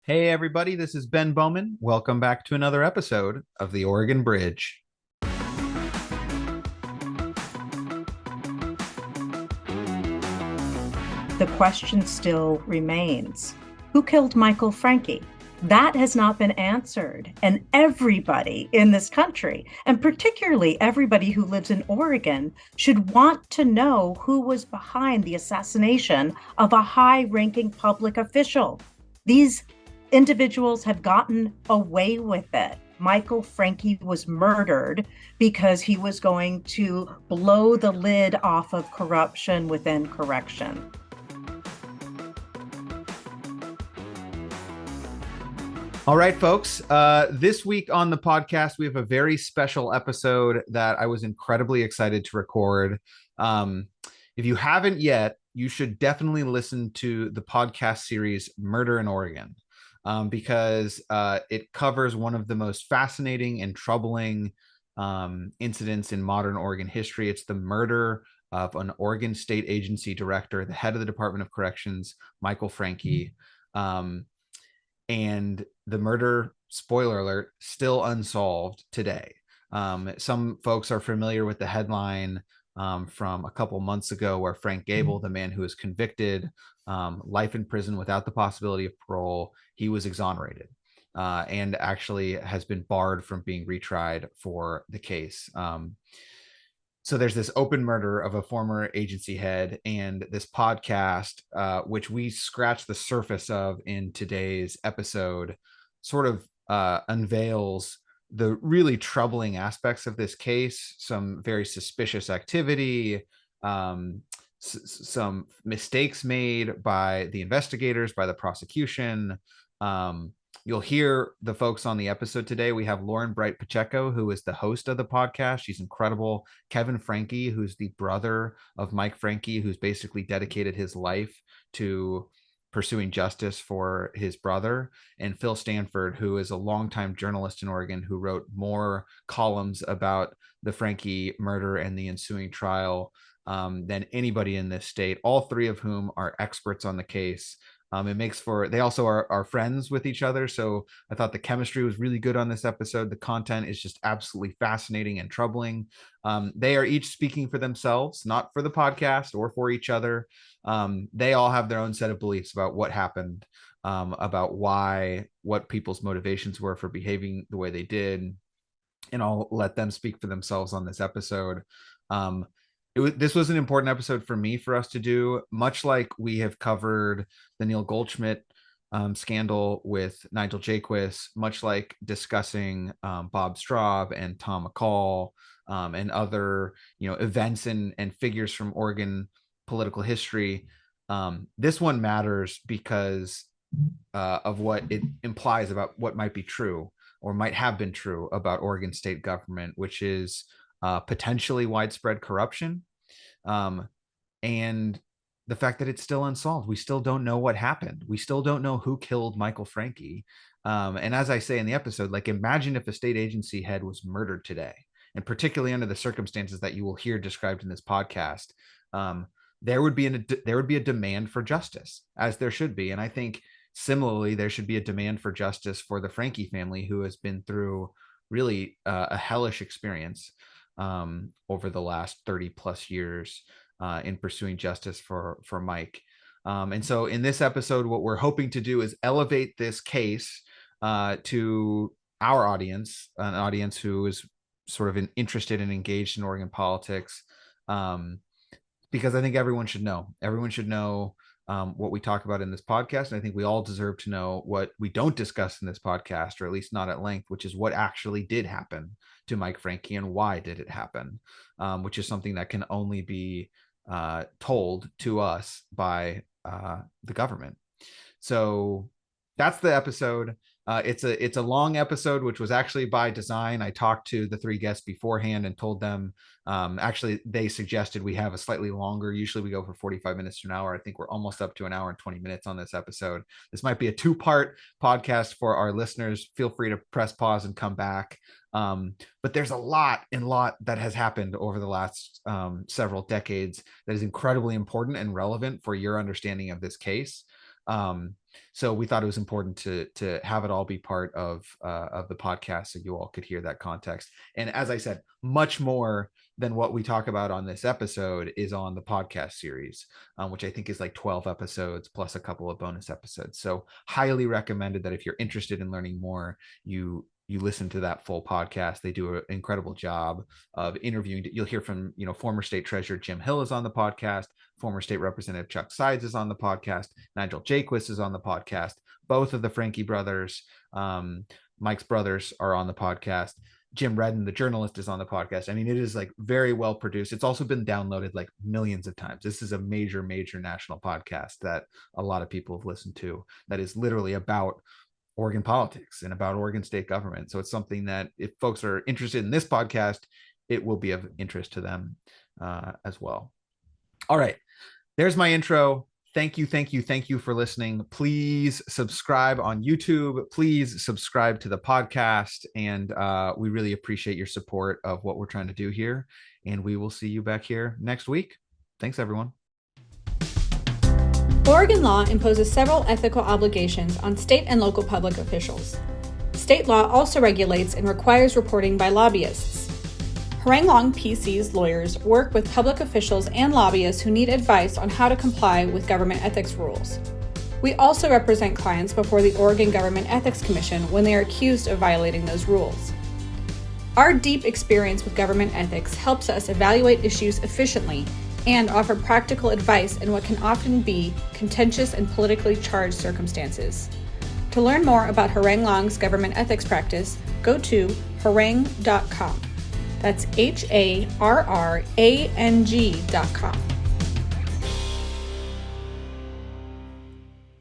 Hey, everybody, this is Ben Bowman. Welcome back to another episode of the Oregon Bridge. The question still remains, who killed Michael Francke? That has not been answered. And everybody in this country, and particularly everybody who lives in Oregon, should want to know who was behind the assassination of a high-ranking public official. These individuals have gotten away with it. Michael Francke was murdered because he was going to blow the lid off of corruption within correction. All right, folks. This week on the podcast, we have a very special episode that I was incredibly excited to record. If you haven't yet, you should definitely listen to the podcast series Murder in Oregon, because it covers one of the most fascinating and troubling incidents in modern Oregon history. It's the murder of an Oregon State Agency director, the head of the Department of Corrections, Michael Francke. And the murder, spoiler alert, still unsolved today. Some folks are familiar with the headline from a couple months ago where Frank Gable, the man who was convicted, life in prison without the possibility of parole, he was exonerated and actually has been barred from being retried for the case. So there's this open murder of a former agency head, and this podcast, which we scratched the surface of in today's episode, sort of unveils the really troubling aspects of this case, some very suspicious activity, some mistakes made by the investigators, by the prosecution. You'll hear the folks on the episode today. We have Lauren Bright Pacheco, who is the host of the podcast. She's incredible. Kevin Francke, who's the brother of Mike Francke, who's basically dedicated his life to pursuing justice for his brother, and Phil Stanford, who is a longtime journalist in Oregon who wrote more columns about the Francke murder and the ensuing trial than anybody in this state, all three of whom are experts on the case. It makes for, they also are friends with each other. So I thought the chemistry was really good on this episode. The content is just absolutely fascinating and troubling. They are each speaking for themselves, not for the podcast or for each other. They all have their own set of beliefs about what happened, about what people's motivations were for behaving the way they did. And I'll let them speak for themselves on this episode. This was an important episode for me for us to do, much like we have covered the Neil Goldschmidt scandal with Nigel Jaquist, much like discussing Bob Straub and Tom McCall and other events and figures from Oregon political history. This one matters because of what it implies about what might be true or might have been true about Oregon state government, which is potentially widespread corruption, and the fact that it's still unsolved. We still don't know what happened. We still don't know who killed Michael Francke. And as I say in the episode, like, imagine if a state agency head was murdered today, and particularly under the circumstances that you will hear described in this podcast. There would be a demand for justice, as there should be. And I think similarly, there should be a demand for justice for the Francke family, who has been through really a hellish experience over the last 30 plus years in pursuing justice for Mike. And so in this episode, what we're hoping to do is elevate this case to our audience, an audience who is sort of interested and engaged in Oregon politics, because I think everyone should know. Everyone should know what we talk about in this podcast. And I think we all deserve to know what we don't discuss in this podcast, or at least not at length, which is what actually did happen to Mike Francke and why did it happen, which is something that can only be told to us by the government. So that's the episode. It's a long episode, which was actually by design. I talked to the three guests beforehand and told them, actually, they suggested we have a slightly longer. Usually we go for 45 minutes to an hour. I think we're almost up to an hour and 20 minutes on this episode. This might be a two-part podcast for our listeners. Feel free to press pause and come back. But there's a lot that has happened over the last several decades that is incredibly important and relevant for your understanding of this case. So we thought it was important to have it all be part of the podcast, so you all could hear that context. And as I said, much more than what we talk about on this episode is on the podcast series, which I think is like 12 episodes plus a couple of bonus episodes. So highly recommended that if you're interested in learning more, you listen to that full podcast. They do an incredible job of interviewing. You'll hear from, former state treasurer Jim Hill is on the podcast. Former state representative Chuck Sides is on the podcast. Nigel Jaquist is on the podcast. Both of the Francke brothers, Mike's brothers, are on the podcast. Jim Redden, the journalist, is on the podcast. I mean, it is like very well produced. It's also been downloaded like millions of times. This is a major, major national podcast that a lot of people have listened to, that is literally about Oregon politics and about Oregon state government. So it's something that if folks are interested in this podcast, it will be of interest to them as well. All right. There's my intro. Thank you for listening. Please subscribe on YouTube. Please subscribe to the podcast. And we really appreciate your support of what we're trying to do here. And we will see you back here next week. Thanks, everyone. Oregon law imposes several ethical obligations on state and local public officials. State law also regulates and requires reporting by lobbyists. Harang Long PC's lawyers work with public officials and lobbyists who need advice on how to comply with government ethics rules. We also represent clients before the Oregon Government Ethics Commission when they are accused of violating those rules. Our deep experience with government ethics helps us evaluate issues efficiently and offer practical advice in what can often be contentious and politically charged circumstances. To learn more about Harang Long's government ethics practice, go to harang.com. That's HARRANG.com.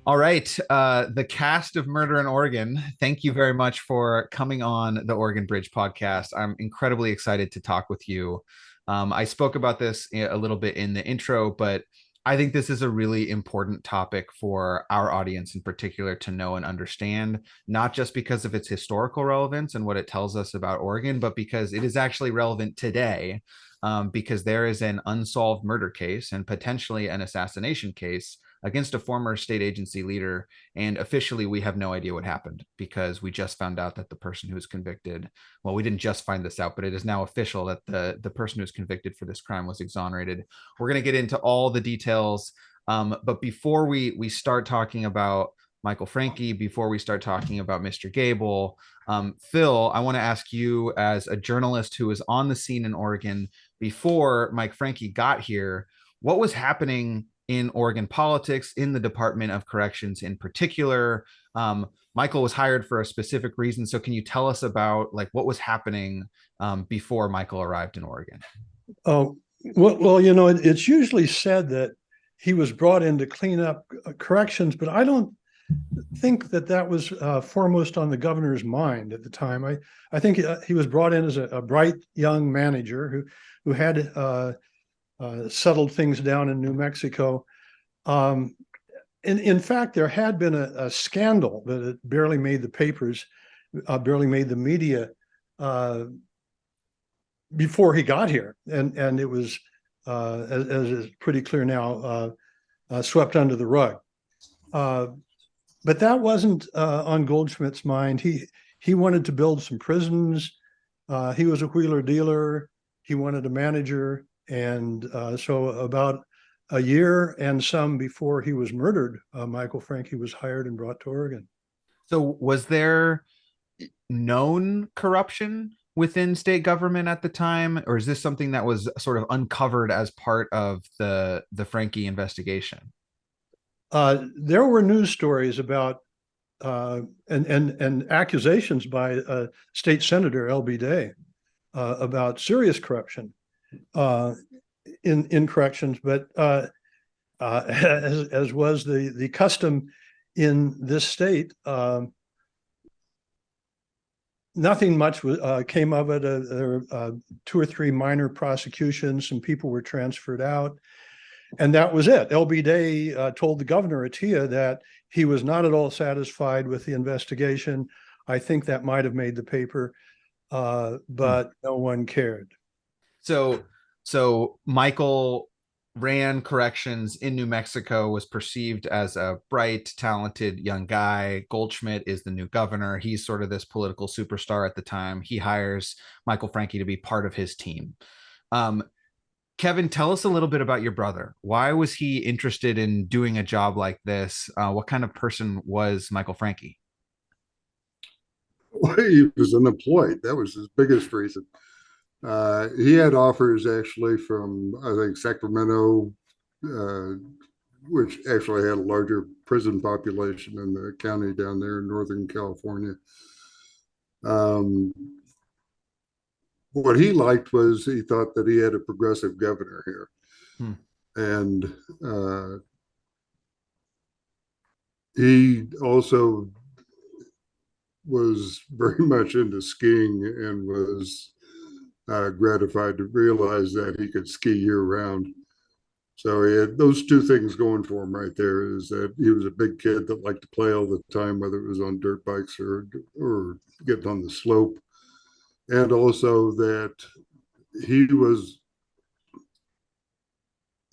All right. The cast of Murder in Oregon, thank you very much for coming on the Oregon Bridge podcast. I'm incredibly excited to talk with you. I spoke about this a little bit in the intro, but I think this is a really important topic for our audience in particular to know and understand, not just because of its historical relevance and what it tells us about Oregon, but because it is actually relevant today, because there is an unsolved murder case and potentially an assassination case against a former state agency leader. And officially, we have no idea what happened because we just found out that the person who was convicted, well, we didn't just find this out, but it is now official that the person who was convicted for this crime was exonerated. We're going to get into all the details. But before we start talking about Michael Francke, before we start talking about Mr. Gable, Phil, I want to ask you, as a journalist who was on the scene in Oregon before Mike Francke got here, what was happening in Oregon politics, in the Department of Corrections in particular? Michael was hired for a specific reason. So can you tell us about like what was happening before Michael arrived in Oregon? Oh, well, it's usually said that he was brought in to clean up corrections, but I don't think that was foremost on the governor's mind at the time. I think he was brought in as a bright young manager who had settled things down in New Mexico. In fact, there had been a scandal that had barely made the papers, barely made the media before he got here. And it was, as is pretty clear now, swept under the rug. But that wasn't on Goldschmidt's mind. He wanted to build some prisons. He was a wheeler dealer. He wanted a manager. And so about a year and some before he was murdered, Michael Francke was hired and brought to Oregon. So was there known corruption within state government at the time, or is this something that was sort of uncovered as part of the Francke investigation? There were news stories about and accusations by State Senator L.B. Day about serious corruption in corrections, but as was the custom in this state, nothing much came of it. There were 2 or 3 minor prosecutions. Some people were transferred out, and that was it. L.B. Day told the governor, Atiyeh, that he was not at all satisfied with the investigation. I think that might have made the paper, but no one cared. So Michael ran corrections in New Mexico, was perceived as a bright, talented young guy. Goldschmidt is the new governor. He's sort of this political superstar at the time. He hires Michael Francke to be part of his team. Um, Kevin, tell us a little bit about your brother. Why was he interested in doing a job like this? What kind of person was Michael Francke? Well, he was unemployed. That was his biggest reason. He had offers actually from, I think, Sacramento, uh, which actually had a larger prison population in the county down there in Northern California. Um, what he liked was he thought that he had a progressive governor here. Hmm. And he also was very much into skiing and was gratified to realize that he could ski year round. So he had those two things going for him right there, is that he was a big kid that liked to play all the time, whether it was on dirt bikes or getting on the slope. And also that he was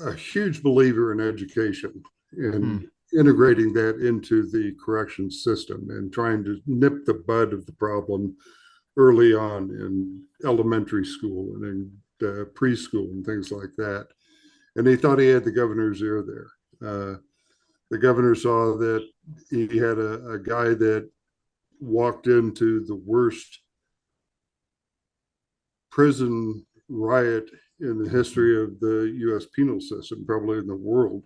a huge believer in education and integrating that into the corrections system and trying to nip the bud of the problem early on in elementary school and in preschool and things like that. And he thought he had the governor's ear there. The governor saw that he had a guy that walked into the worst prison riot in the history of the U.S. penal system, probably in the world,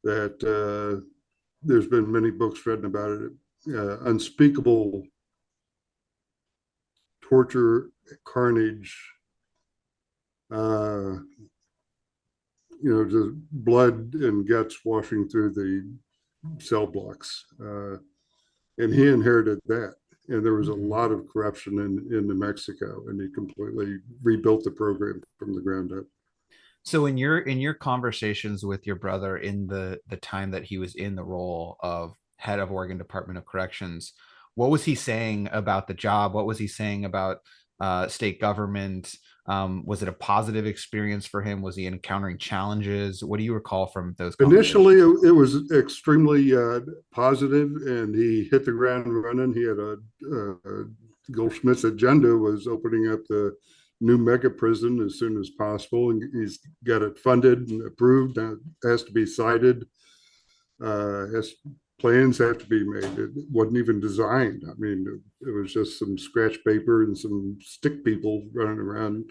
that there's been many books written about it. Unspeakable torture, carnage, just blood and guts washing through the cell blocks. And he inherited that. And there was a lot of corruption in New Mexico, and he completely rebuilt the program from the ground up. So in your conversations with your brother in the time that he was in the role of head of Oregon Department of Corrections, what was he saying about the job? What was he saying about state government? Was it a positive experience for him? Was he encountering challenges? What do you recall from those conversations? Initially, it was extremely positive, and he hit the ground running. He had Goldschmidt's agenda was opening up the new mega prison as soon as possible, and he's got it funded and approved. It has to be cited. Plans have to be made. It wasn't even designed. I mean, it was just some scratch paper and some stick people running around,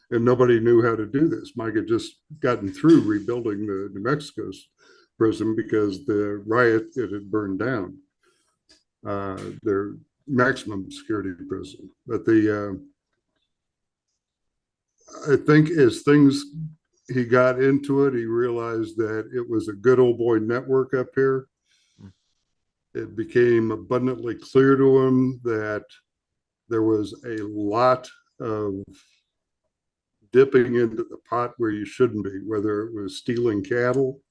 and nobody knew how to do this. Mike had just gotten through rebuilding the New Mexico's prison because the riot, it had burned down their maximum security prison. But I think as he got into it, he realized that it was a good old boy network up here. It became abundantly clear to him that there was a lot of dipping into the pot where you shouldn't be, whether it was stealing cattle,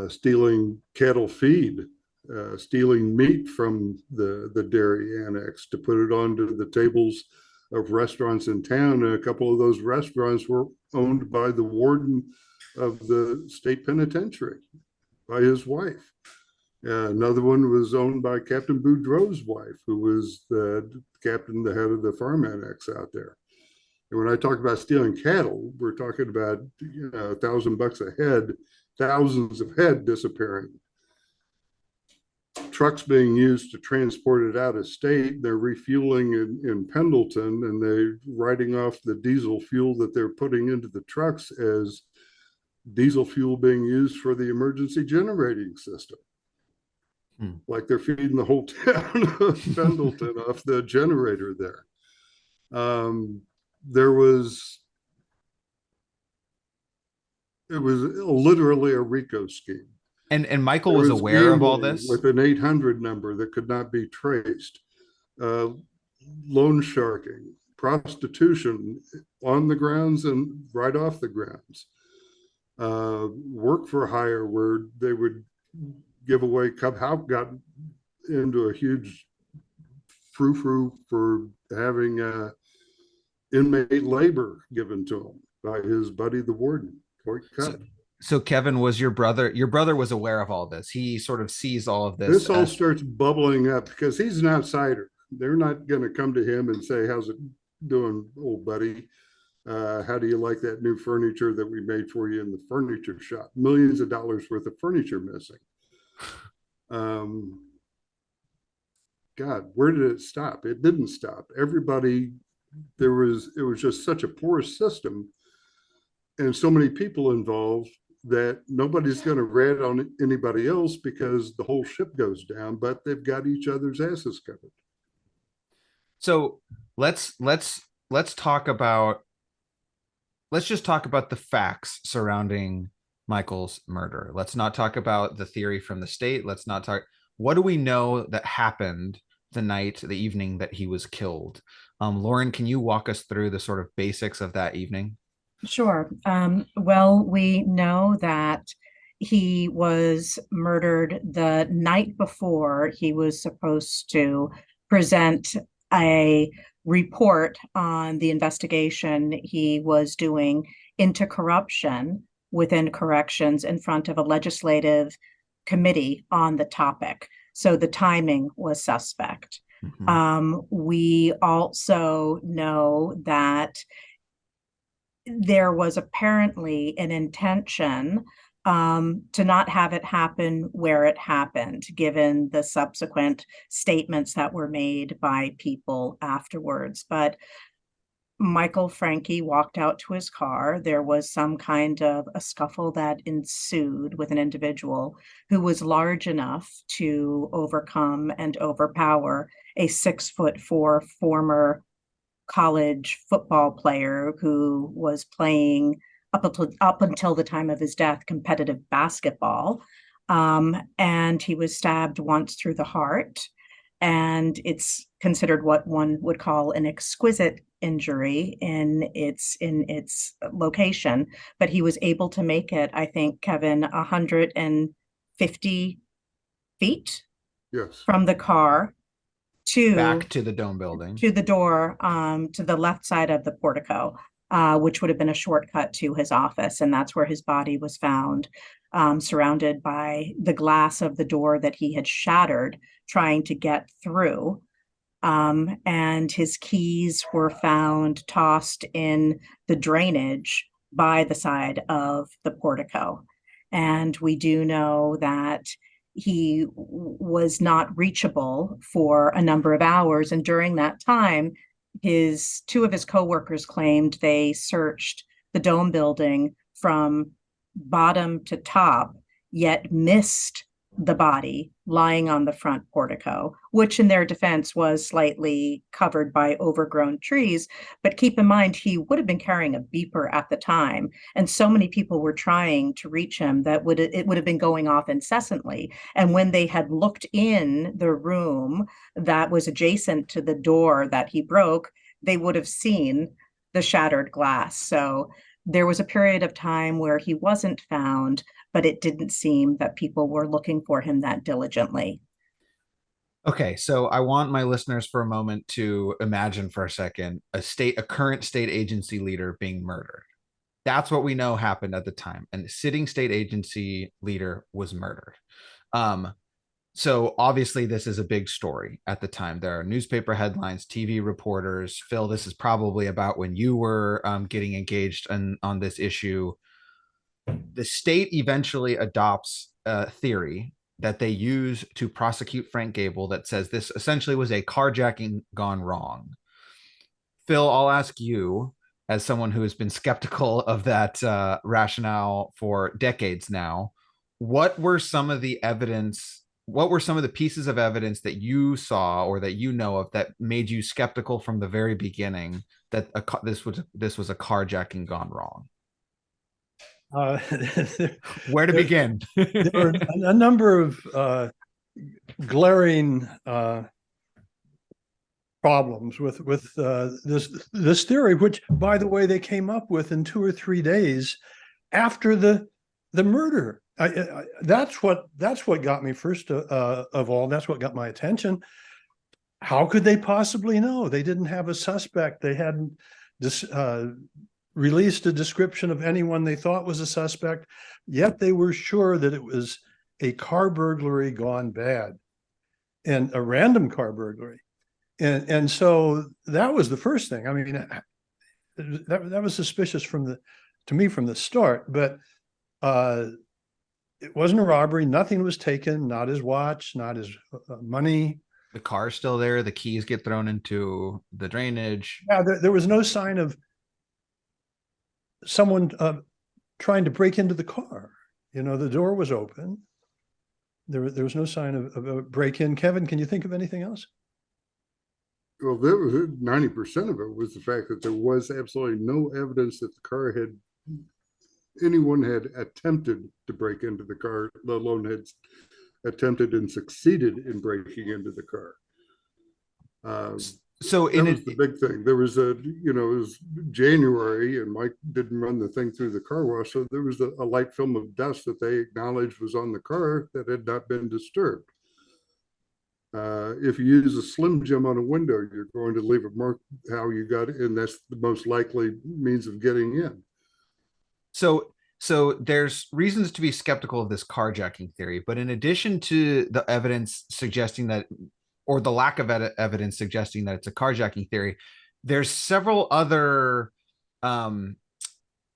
stealing cattle feed, stealing meat from the dairy annex to put it onto the tables of restaurants in town. And a couple of those restaurants were owned by the warden of the state penitentiary, by his wife. Another one was owned by Captain Boudreau's wife, who was the captain, the head of the farm annex out there. And when I talk about stealing cattle, we're talking about $1,000 a head, thousands of head disappearing. Trucks being used to transport it out of state. They're refueling in Pendleton, and they're writing off the diesel fuel that they're putting into the trucks as diesel fuel being used for the emergency generating system. Like they're feeding the whole town of Pendleton off the generator there. It was literally a RICO scheme. And Michael was aware of all this with an 800 number that could not be traced. Loan sharking, prostitution on the grounds and right off the grounds. Work for hire, where they would give away got into a huge frou-frou for having inmate labor given to him by his buddy, the warden. Or So, cut. so Kevin, was your brother was aware of all this. He sort of sees all of this This all as, starts bubbling up because he's an outsider. They're not going to come to him and say, "How's it doing, old buddy? How do you like that new furniture that we made for you in the furniture shop? Millions of dollars worth of furniture missing." Um, God, where did it stop? It didn't stop. Everybody, it was just such a poor system and so many people involved that nobody's going to rat on anybody else because the whole ship goes down, but they've got each other's asses covered. so let's talk about, let's just talk about the facts surrounding Michael's murder. Let's not talk about the theory from the state. Let's not talk. What do we know that happened the evening that he was killed? Lauren, can you walk us through the sort of basics of that evening? Sure. Well, we know that he was murdered the night before he was supposed to present a report on the investigation he was doing into corruption within corrections in front of a legislative committee on the topic. So the timing was suspect. We also know that there was apparently an intention to not have it happen where it happened, given the subsequent statements that were made by people afterwards. But Michael Francke walked out to his car. There was some kind of a scuffle that ensued with an individual who was large enough to overcome and overpower a 6'4" former college football player who was playing up until the time of his death competitive basketball. And he was stabbed once through the heart. And it's considered what one would call an exquisite injury in its location. But he was able to make it, I think, Kevin, 150 feet Yes. from the car to Back to the dome building. to the door to the left side of the portico, which would have been a shortcut to his office. And that's where his body was found, surrounded by the glass of the door that he had shattered trying to get through. And his keys were found tossed in the drainage by the side of the portico. And we do know that he was not reachable for a number of hours. And during that time, two of his coworkers claimed they searched the dome building from bottom to top, yet missed the body lying on the front portico, which in their defense was slightly covered by overgrown trees. But keep in mind, he would have been carrying a beeper at the time. And so many people were trying to reach him that it would have been going off incessantly. And when they had looked in the room that was adjacent to the door that he broke, they would have seen the shattered glass. So there was a period of time where he wasn't found, but it didn't seem that people were looking for him that diligently. Okay, so I want my listeners for a moment to imagine for a second a current state agency leader being murdered. That's what we know happened at the time. And the sitting state agency leader was murdered. So obviously this is a big story at the time. There are newspaper headlines, TV reporters. Phil, this is probably about when you were getting engaged on this issue. The state eventually adopts a theory that they use to prosecute Frank Gable that says this essentially was a carjacking gone wrong. Phil, I'll ask you, as someone who has been skeptical of that rationale for decades now, what were some of the pieces of evidence that you saw or that you know of that made you skeptical from the very beginning that this was a carjacking gone wrong? Where to begin? There were a number of glaring problems with this theory, which, by the way, they came up with in 2 or 3 days after the murder. That's what got me first of all. That's what got my attention. How could they possibly know? They didn't have a suspect. They hadn't released a description of anyone they thought was a suspect, yet they were sure that it was a car burglary gone bad, and a random car burglary. And so that was the first thing. I mean, that was suspicious to me from the start, but it wasn't a robbery. Nothing was taken, not his watch, not his money. The car's still there. The keys get thrown into the drainage. Yeah, there was no sign of someone trying to break into the car. You know, the door was open. There was no sign of a break-in. Kevin, can you think of anything else? Well, there was 90% of it was the fact that there was absolutely no evidence that anyone had attempted to break into the car, let alone had attempted and succeeded in breaking into the car. So that was the big thing. There was it was January, and Mike didn't run the thing through the car wash, so there was a light film of dust that they acknowledged was on the car that had not been disturbed. If you use a Slim Jim on a window, you're going to leave a mark how you got it, and that's the most likely means of getting in. So there's reasons to be skeptical of this carjacking theory, but in addition to the evidence suggesting that, or the lack of evidence suggesting that it's a carjacking theory, there's several other, I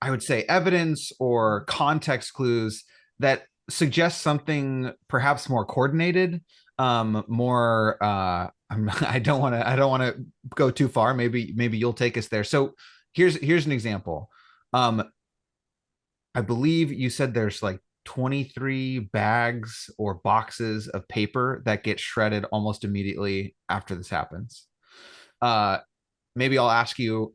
would say, evidence or context clues that suggest something perhaps more coordinated, more. I don't want to go too far. Maybe you'll take us there. So here's an example. I believe you said there's like 23 bags or boxes of paper that get shredded almost immediately after this happens. Maybe I'll ask you.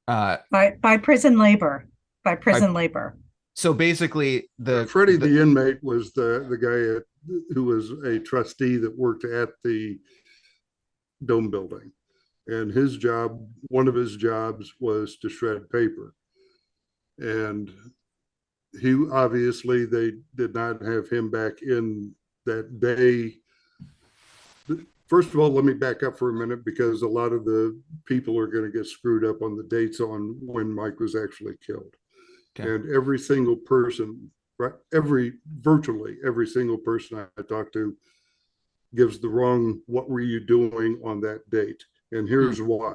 By prison labor. By prison labor. So basically, Freddie, the inmate, was the guy who was a trustee that worked at the Dome building, and his job, one of his jobs, was to shred paper, and he obviously, they did not have him back in that day. First of all, let me back up for a minute, because a lot of the people are going to get screwed up on the dates on when Mike was actually killed. Okay. And every single person, virtually every single person I talked to gives the wrong, what were you doing on that date? And here's why.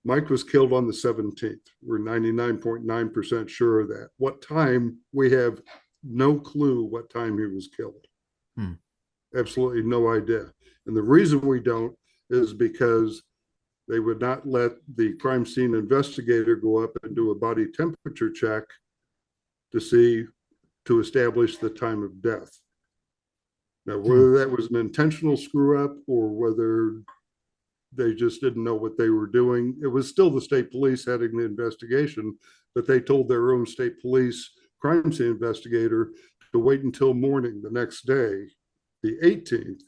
Mike was killed on the 17th. We're 99.9% sure of that. What time? We have no clue what time he was killed. Absolutely no idea. And the reason we don't is because they would not let the crime scene investigator go up and do a body temperature check to establish the time of death. Now, whether that was an intentional screw up or whether they just didn't know what they were doing, it was still the state police heading the investigation, but they told their own state police crime scene investigator to wait until morning the next day, the 18th,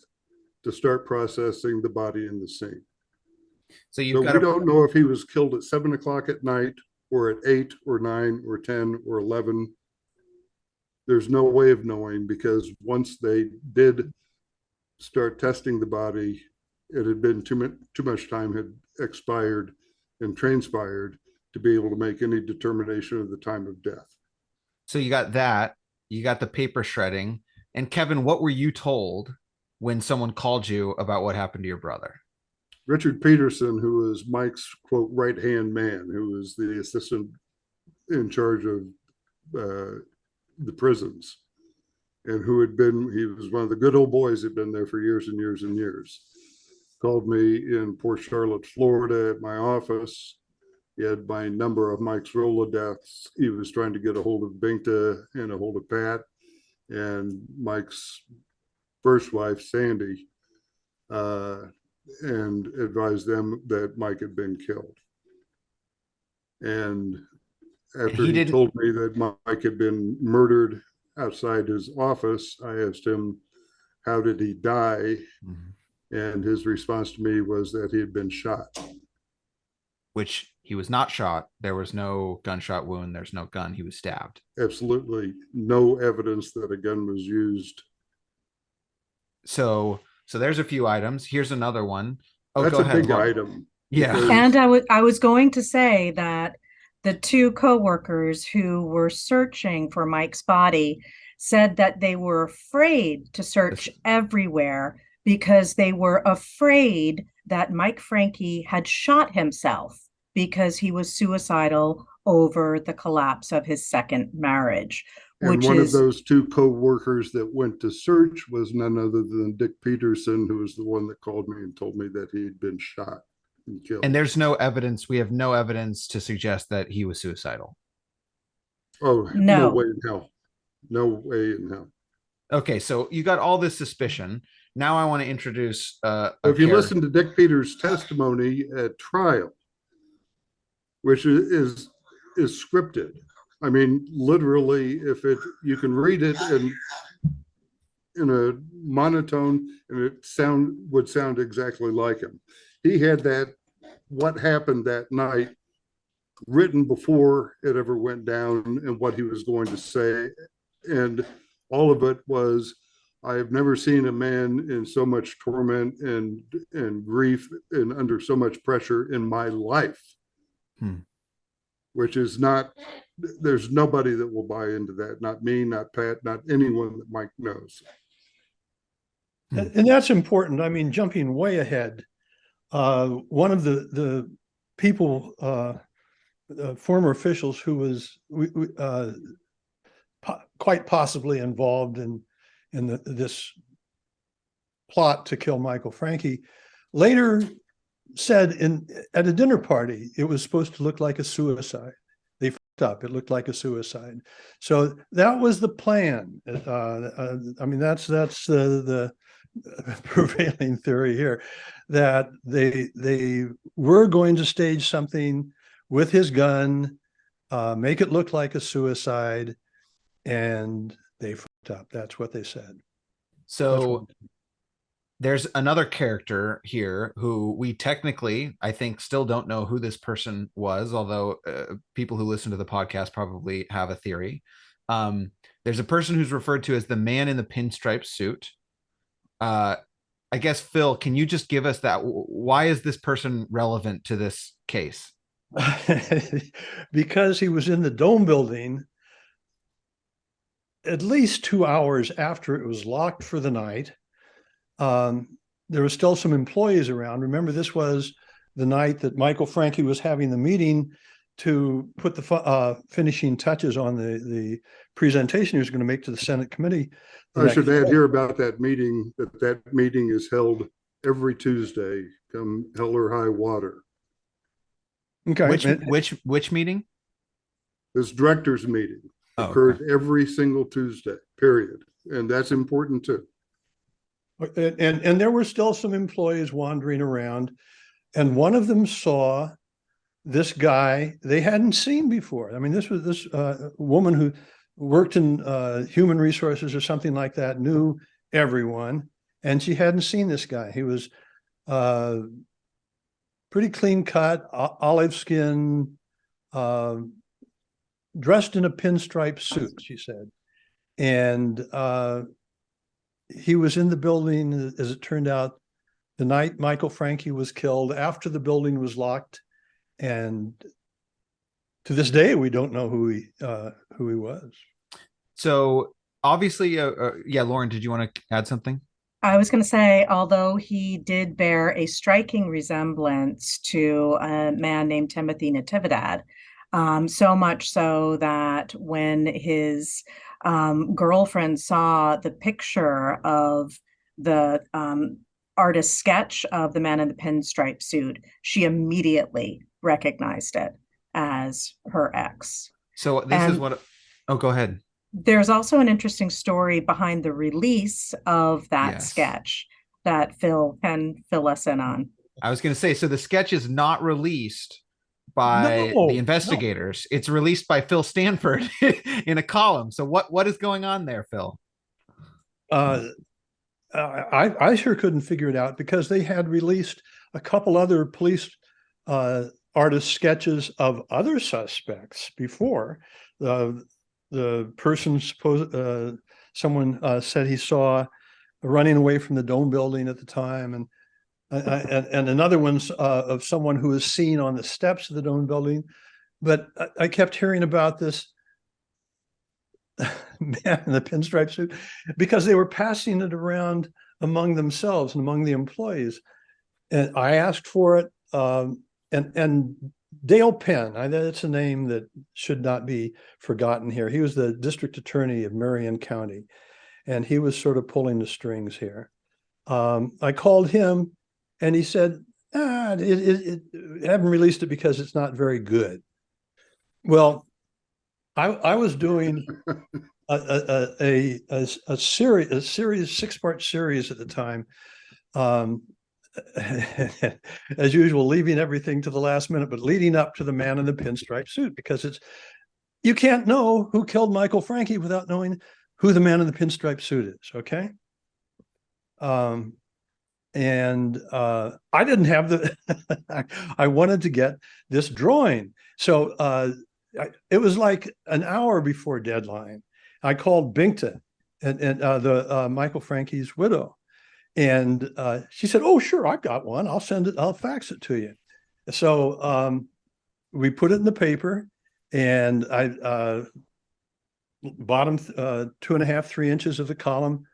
to start processing the body in the scene. So we don't know if he was killed at 7 o'clock at night or at 8 or 9 or 10 or 11. There's no way of knowing, because once they did start testing the body, it had been too much time had expired and transpired to be able to make any determination of the time of death. So you got that, you got the paper shredding. And Kevin, what were you told when someone called you about what happened to your brother? Richard Peterson, who was Mike's, quote, right-hand man, who was the assistant in charge of the prisons, and he was one of the good old boys who'd been there for years and years and years, called me in Port Charlotte, Florida, at my office. He had my number of Mike's Rolodex. He was trying to get a hold of Binkta and a hold of Pat and Mike's first wife, Sandy, and advised them that Mike had been killed. And after he told me that Mike had been murdered outside his office, I asked him, how did he die? And his response to me was that he had been shot. Which he was not shot. There was no gunshot wound. There's no gun. He was stabbed. Absolutely no evidence that a gun was used. So there's a few items. Here's another one. That's a big item. Yeah. And I was going to say that The two coworkers who were searching for Mike's body said that they were afraid to search everywhere because they were afraid that Mike Francke had shot himself because he was suicidal over the collapse of his second marriage, And which one of is those two co-workers that went to search was none other than Dick Peterson, who was the one that called me and told me that he had been shot and killed. And there's no evidence. We have no evidence to suggest that he was suicidal. Oh, no way no. in hell. No way in hell. Okay, so you got all this suspicion. Now I want to introduce if you listen to Dick Peters' testimony at trial, which is scripted. I mean, literally, if it you can read it in a monotone, and it would sound exactly like him. He had that what happened that night written before it ever went down, and what he was going to say, and all of it was, I have never seen a man in so much torment and grief and under so much pressure in my life. Which is not, there's nobody that will buy into that. Not me, not Pat, not anyone that Mike knows. And that's important. I mean, jumping way ahead, one of the people, former officials who was quite possibly involved in this plot to kill Michael Francke, later said at a dinner party, it was supposed to look like a suicide. They fucked up. It looked like a suicide. So that was the plan. I mean, that's the prevailing theory here, that they were going to stage something with his gun, make it look like a suicide, and they fucked up. That's what they said. So there's another character here who we technically, I think, still don't know who this person was, although people who listen to the podcast probably have a theory. There's a person who's referred to as the man in the pinstripe suit. I guess, Phil, can you just give us that? Why is this person relevant to this case? Because he was in the Dome building at least 2 hours after it was locked for the night. There were still some employees around. Remember, this was the night that Michael Francke was having the meeting to put the finishing touches on the presentation he was going to make to the Senate committee. I should add here about that meeting, that meeting is held every Tuesday, come hell or high water. Okay. Which meeting? This director's meeting occurred every single Tuesday, period. And that's important too. And there were still some employees wandering around, and one of them saw this guy they hadn't seen before. I mean, this was this woman who worked in human resources or something like that, knew everyone, and she hadn't seen this guy. He was pretty clean cut, olive skin, dressed in a pinstripe suit, she said. And he was in the building, as it turned out, the night Michael Francke was killed, after the building was locked. And to this day, we don't know who he was. So obviously, yeah, Lauren, did you want to add something? I was going to say, although he did bear a striking resemblance to a man named Timothy Natividad, so much so that when his girlfriend saw the picture of the artist's sketch of the man in the pinstripe suit, she immediately recognized it as her ex. So this is what, oh, go ahead. There's also an interesting story behind the release of that sketch that Phil can fill us in on. I was going to say, so the sketch is not released by the investigators. No. It's released by Phil Stanford in a column. So what is going on there, Phil? I sure couldn't figure it out, because they had released a couple other police artist sketches of other suspects before. The person someone said he saw running away from the Dome building at the time, and another one's of someone who was seen on the steps of the Dome building. but I kept hearing about this man in the pinstripe suit because they were passing it around among themselves and among the employees. And I asked for it. And Dale Penn, that's a name that should not be forgotten here. He was the district attorney of Marion County, and he was sort of pulling the strings here. I called him, and he said, haven't released it because it's not very good. Well, I was doing a series, six-part series at the time. As usual, leaving everything to the last minute, but leading up to the man in the pinstripe suit, because you can't know who killed Michael Francke without knowing who the man in the pinstripe suit is. Okay. I didn't have I wanted to get this drawing. So it was like an hour before deadline. I called Binkton and the Michael Francke's widow. And she said, "Oh, sure, I've got one. I'll send it. I'll fax it to you." So we put it in the paper, and I bottom 2.5, 3 inches of the column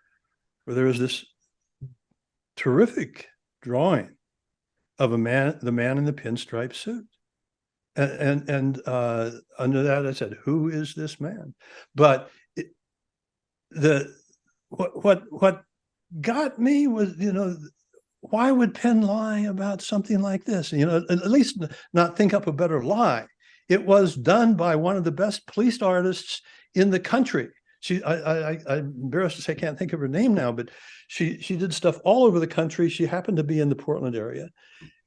where there was this terrific drawing of the man in the pinstripe suit. And under that, I said, "Who is this man?" But what got me was, why would Penn lie about something like this? At least not think up a better lie. It was done by one of the best police artists in the country. I'm embarrassed to say I can't think of her name now, but she did stuff all over the country. She happened to be in the Portland area,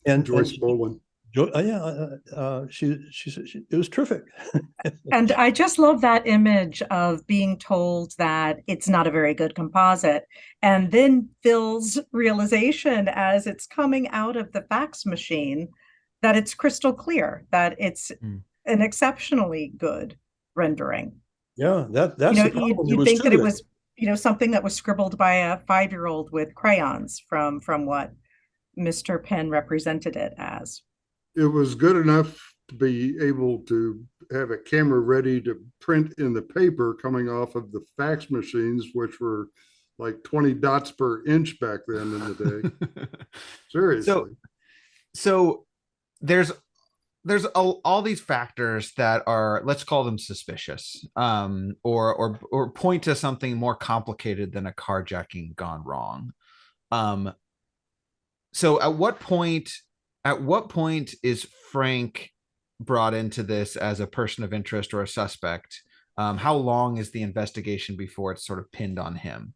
and Joyce Baldwin. It was terrific. And I just love that image of being told that it's not a very good composite. And then Phil's realization as it's coming out of the fax machine that it's crystal clear, that it's an exceptionally good rendering. Yeah, that's the problem. You'd think that it was, something that was scribbled by a 5-year-old with crayons from what Mr. Penn represented it as. It was good enough to be able to have a camera ready to print in the paper coming off of the fax machines, which were like 20 dots per inch back then in the day. Seriously. So there's all these factors that are, let's call them suspicious, or point to something more complicated than a carjacking gone wrong. So at what point is Frank brought into this as a person of interest or a suspect? How long is the investigation before it's sort of pinned on him?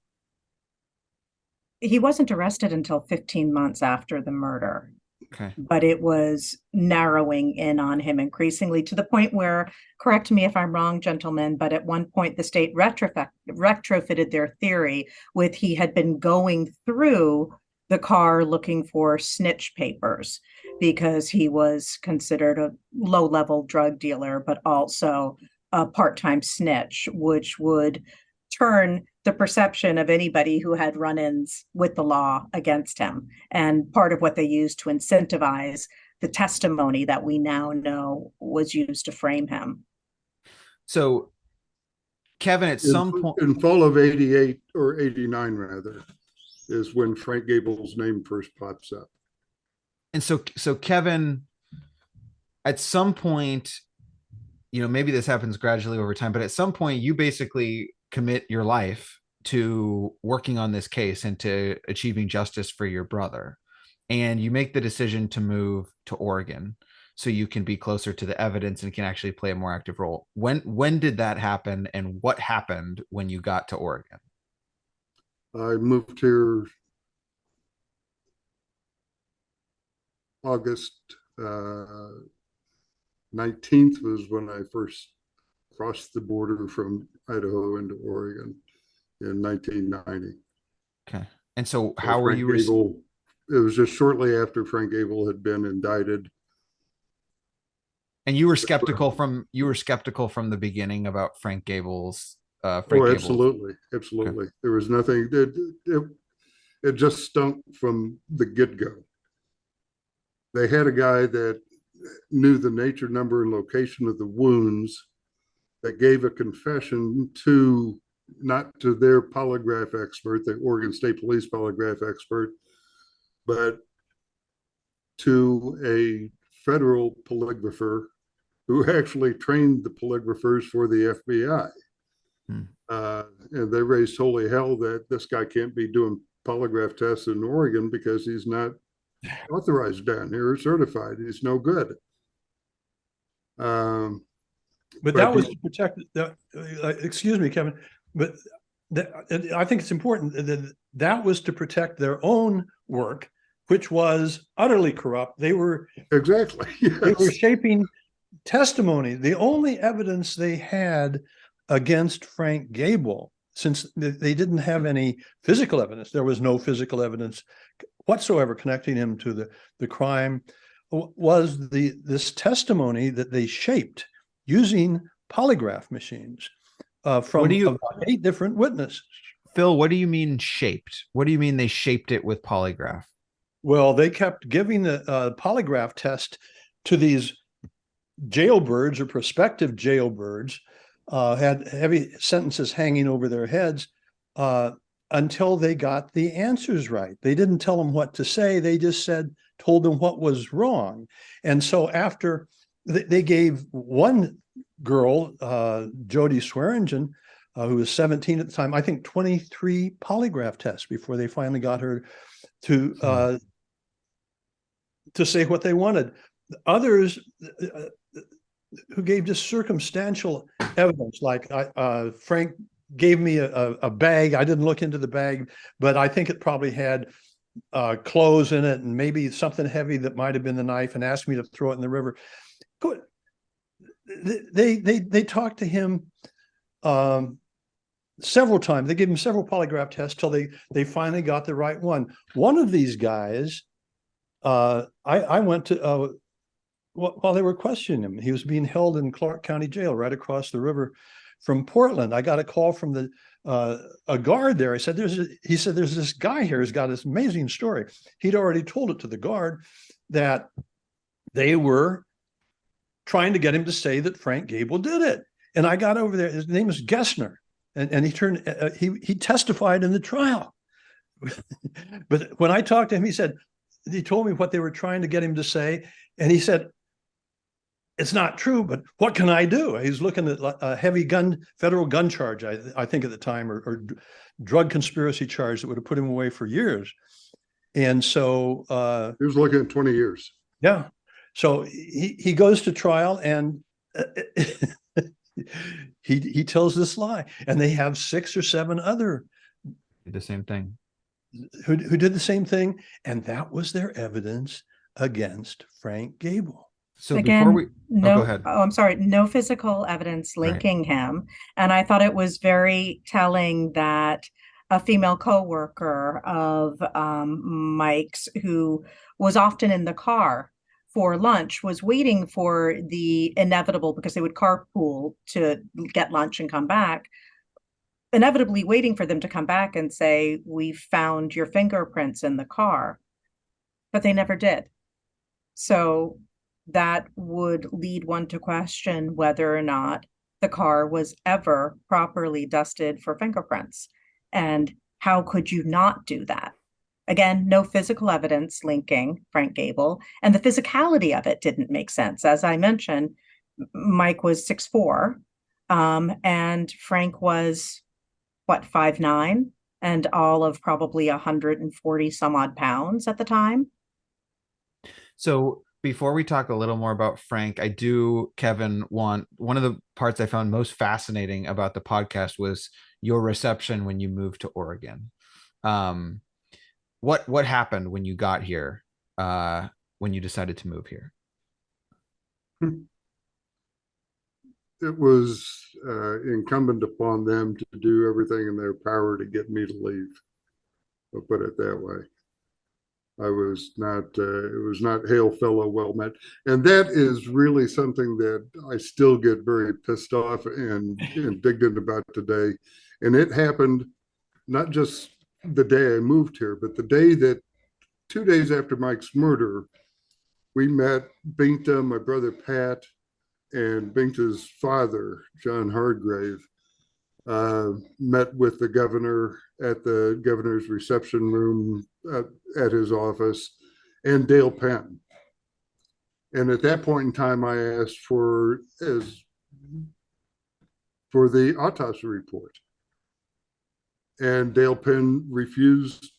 He wasn't arrested until 15 months after the murder. Okay. But it was narrowing in on him increasingly, to the point where, correct me if I'm wrong, gentlemen, but at one point the state retrofitted their theory with he had been going through the car looking for snitch papers because he was considered a low-level drug dealer, but also a part-time snitch, which would turn the perception of anybody who had run-ins with the law against him. And part of what they used to incentivize the testimony that we now know was used to frame him. So, Kevin, at some point in fall of 88 or 89, rather, is when Frank Gable's name first pops up. And so Kevin, at some point, maybe this happens gradually over time, but at some point you basically commit your life to working on this case and to achieving justice for your brother. And you make the decision to move to Oregon so you can be closer to the evidence and can actually play a more active role. When did that happen, and what happened when you got to Oregon? I moved here August 19th was when I first crossed the border from Idaho into Oregon in 1990. Okay. And so how were you? It was just shortly after Frank Gable had been indicted. And you were skeptical from the beginning about Frank Gable's. Absolutely. Okay. There was nothing. It just stunk from the get-go. They had a guy that knew the nature, number, and location of the wounds, that gave a confession to, not to their polygraph expert, the Oregon State Police polygraph expert, but to a federal polygrapher who actually trained the polygraphers for the FBI. And they raised holy hell that this guy can't be doing polygraph tests in Oregon because he's not authorized down here or certified. He's no good. But that was to protect, excuse me, Kevin, but I think it's important that that was to protect their own work, which was utterly corrupt. They were exactly, yes. They were shaping testimony. The only evidence they had against Frank Gable, since they didn't have any physical evidence, there was no physical evidence whatsoever connecting him to the crime, was this testimony that they shaped using polygraph machines from about 8 different witnesses. Phil, what do you mean shaped? What do you mean they shaped it with polygraph? Well, they kept giving the polygraph test to these jailbirds or prospective jailbirds, had heavy sentences hanging over their heads until they got the answers right. They didn't tell them what to say. They just told them what was wrong. And so after they gave one girl, Jody Swearingen, who was 17 at the time, I think 23 polygraph tests before they finally got her to say what they wanted. Others who gave just circumstantial evidence, like Frank gave me a bag. I didn't look into the bag, but I think it probably had clothes in it and maybe something heavy that might have been the knife, and asked me to throw it in the river. They talked to him several times. They gave him several polygraph tests till they finally got the right one. One of these guys, I went to while they were questioning him. He was being held in Clark County Jail right across the river from Portland. I got a call from a guard there. He said, there's this guy here who's got this amazing story. He'd already told it to the guard that they were trying to get him to say that Frank Gable did it. And I got over there. His name is Gessner, and he testified in the trial. But when I talked to him, he told me what they were trying to get him to say, and he said, "It's not true, but what can I do?" He was looking at a heavy federal gun charge, I think at the time, or drug conspiracy charge that would have put him away for years. And so he was looking at 20 years. Yeah. So he goes to trial, and he tells this lie, and they have 6 or 7 other the same thing who did the same thing, and that was their evidence against Frank Gable. So again, before we no, go ahead. I'm sorry, no physical evidence linking him. And I thought it was very telling that a female co-worker of Mike's, who was often in the car for lunch, was waiting for the inevitable, because they would carpool to get lunch and come back, inevitably waiting for them to come back and say, "We found your fingerprints in the car," but they never did. So that would lead one to question whether or not the car was ever properly dusted for fingerprints. And how could you not do that? Again, no physical evidence linking Frank Gable, and the physicality of it didn't make sense. As I mentioned, Mike was 6'4", and Frank was, 5'9", and all of probably 140 some odd pounds at the time. So before we talk a little more about Frank, I do, Kevin, want one of the parts I found most fascinating about the podcast was your reception when you moved to Oregon. What happened when you got here, when you decided to move here? It was incumbent upon them to do everything in their power to get me to leave. I'll put it that way. I was not, it was not hail fellow, well met. And that is really something that I still get very pissed off and indignant about today. And it happened not just the day I moved here, but the day that 2 days after Mike's murder, we met Binkta, my brother Pat, and Binkta's father, John Hardgrave, met with the governor at the governor's reception room at his office, and Dale Penn. And at that point in time, I asked for the autopsy report. And Dale Penn refused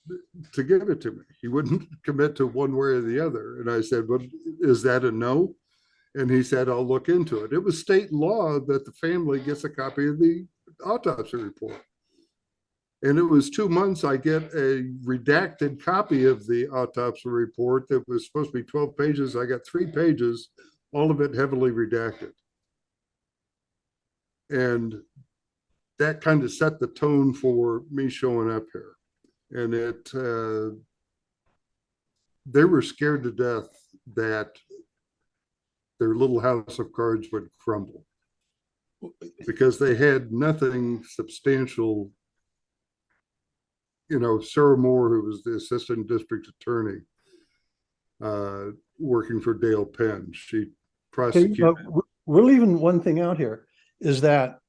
to give it to me. He wouldn't commit to one way or the other. And I said, well, is that a no? And he said, I'll look into it. It was state law that the family gets a copy of the autopsy report. And it was 2 months, I get a redacted copy of the autopsy report that was supposed to be 12 pages. I got 3 pages, all of it heavily redacted. And that kind of set the tone for me showing up here. And they were scared to death that their little house of cards would crumble because they had nothing substantial. You know, Sarah Moore, who was the assistant district attorney, working for Dale Penn, she prosecuted. Okay, we're leaving one thing out here, is that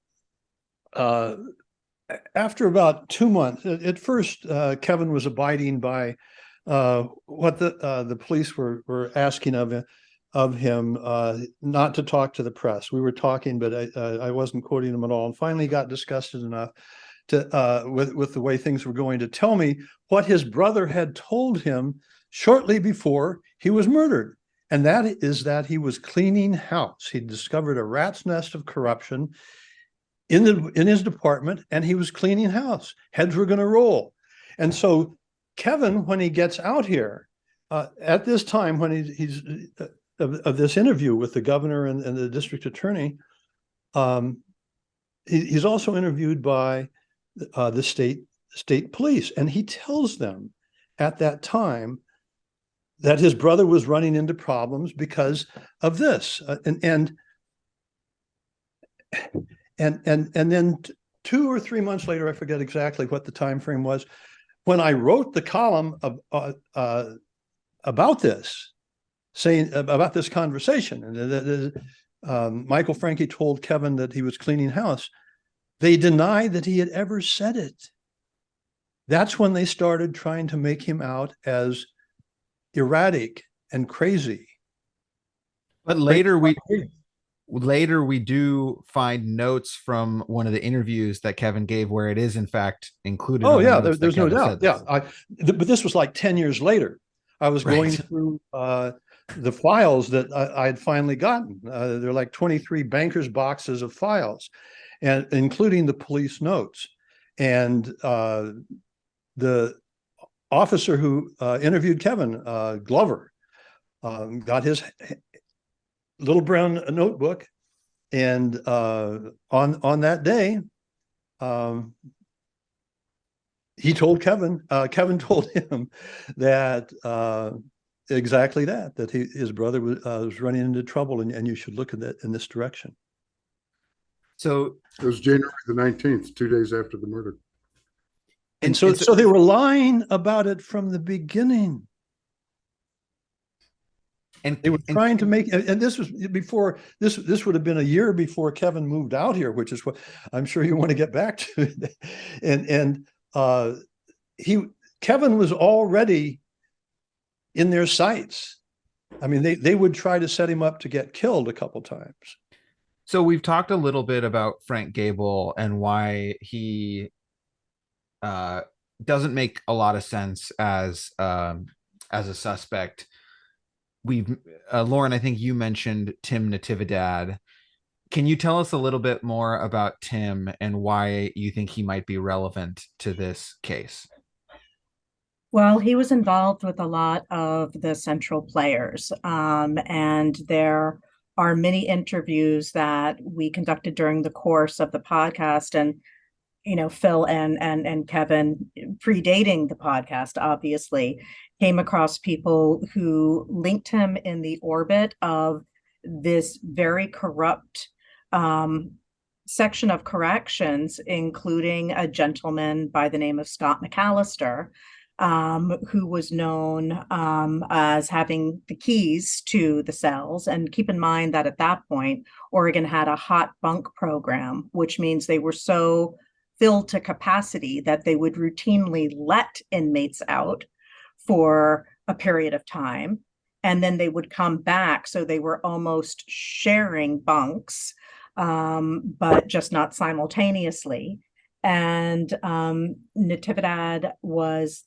after about 2 months, at first, Kevin was abiding by what the police were asking of him, not to talk to the press. We were talking, but I wasn't quoting him at all, and finally got disgusted enough to with the way things were going to tell me what his brother had told him shortly before he was murdered. And that is that he was cleaning house. He discovered a rat's nest of corruption in his department, and he was cleaning house. Heads were going to roll. And so Kevin, when he gets out here, at this time when he's of this interview with the governor and the district attorney, he's also interviewed by the state police, and he tells them at that time that his brother was running into problems because of this, and then 2 or 3 months later, I forget exactly what the time frame was, when I wrote the column about this, saying about this conversation, and Michael Francke told Kevin that he was cleaning house. They denied that he had ever said it. That's when they started trying to make him out as erratic and crazy. But later we do find notes from one of the interviews that Kevin gave where it is in fact included. Oh yeah, there's no doubt. Yeah, but this was like 10 years later. I was going through the files that I had finally gotten. They're like 23 bankers' boxes of files, and including the police notes. And the officer who interviewed Kevin, Glover, got his little brown notebook, and on that day, he told Kevin. Kevin told him that exactly that his brother was running into trouble, and you should look at that in this direction. So it was January the 19th, 2 days after the murder. And so they were lying about it from the beginning. And they were trying to make, and this was before, this would have been a year before Kevin moved out here, which is what I'm sure you want to get back to. And Kevin was already in their sights. I mean, they would try to set him up to get killed a couple times. So we've talked a little bit about Frank Gable and why he doesn't make a lot of sense as a suspect. Lauren, I think you mentioned Tim Natividad. Can you tell us a little bit more about Tim and why you think he might be relevant to this case? Well, he was involved with a lot of the central players, and there are many interviews that we conducted during the course of the podcast, and Phil and Kevin, predating the podcast, obviously, came across people who linked him in the orbit of this very corrupt section of corrections, including a gentleman by the name of Scott McAllister, who was known as having the keys to the cells. And keep in mind that at that point, Oregon had a hot bunk program, which means they were so filled to capacity that they would routinely let inmates out for a period of time. And then they would come back. So they were almost sharing bunks, but just not simultaneously. And Natividad was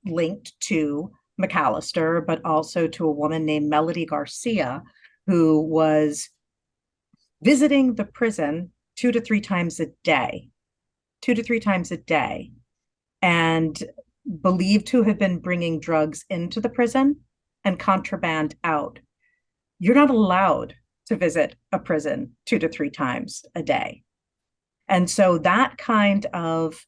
linked to McAllister, but also to a woman named Melody Garcia, who was visiting the prison 2 to 3 times a day, 2 to 3 times a day, and believed to have been bringing drugs into the prison and contraband out. You're not allowed to visit a prison 2 to 3 times a day. And so that kind of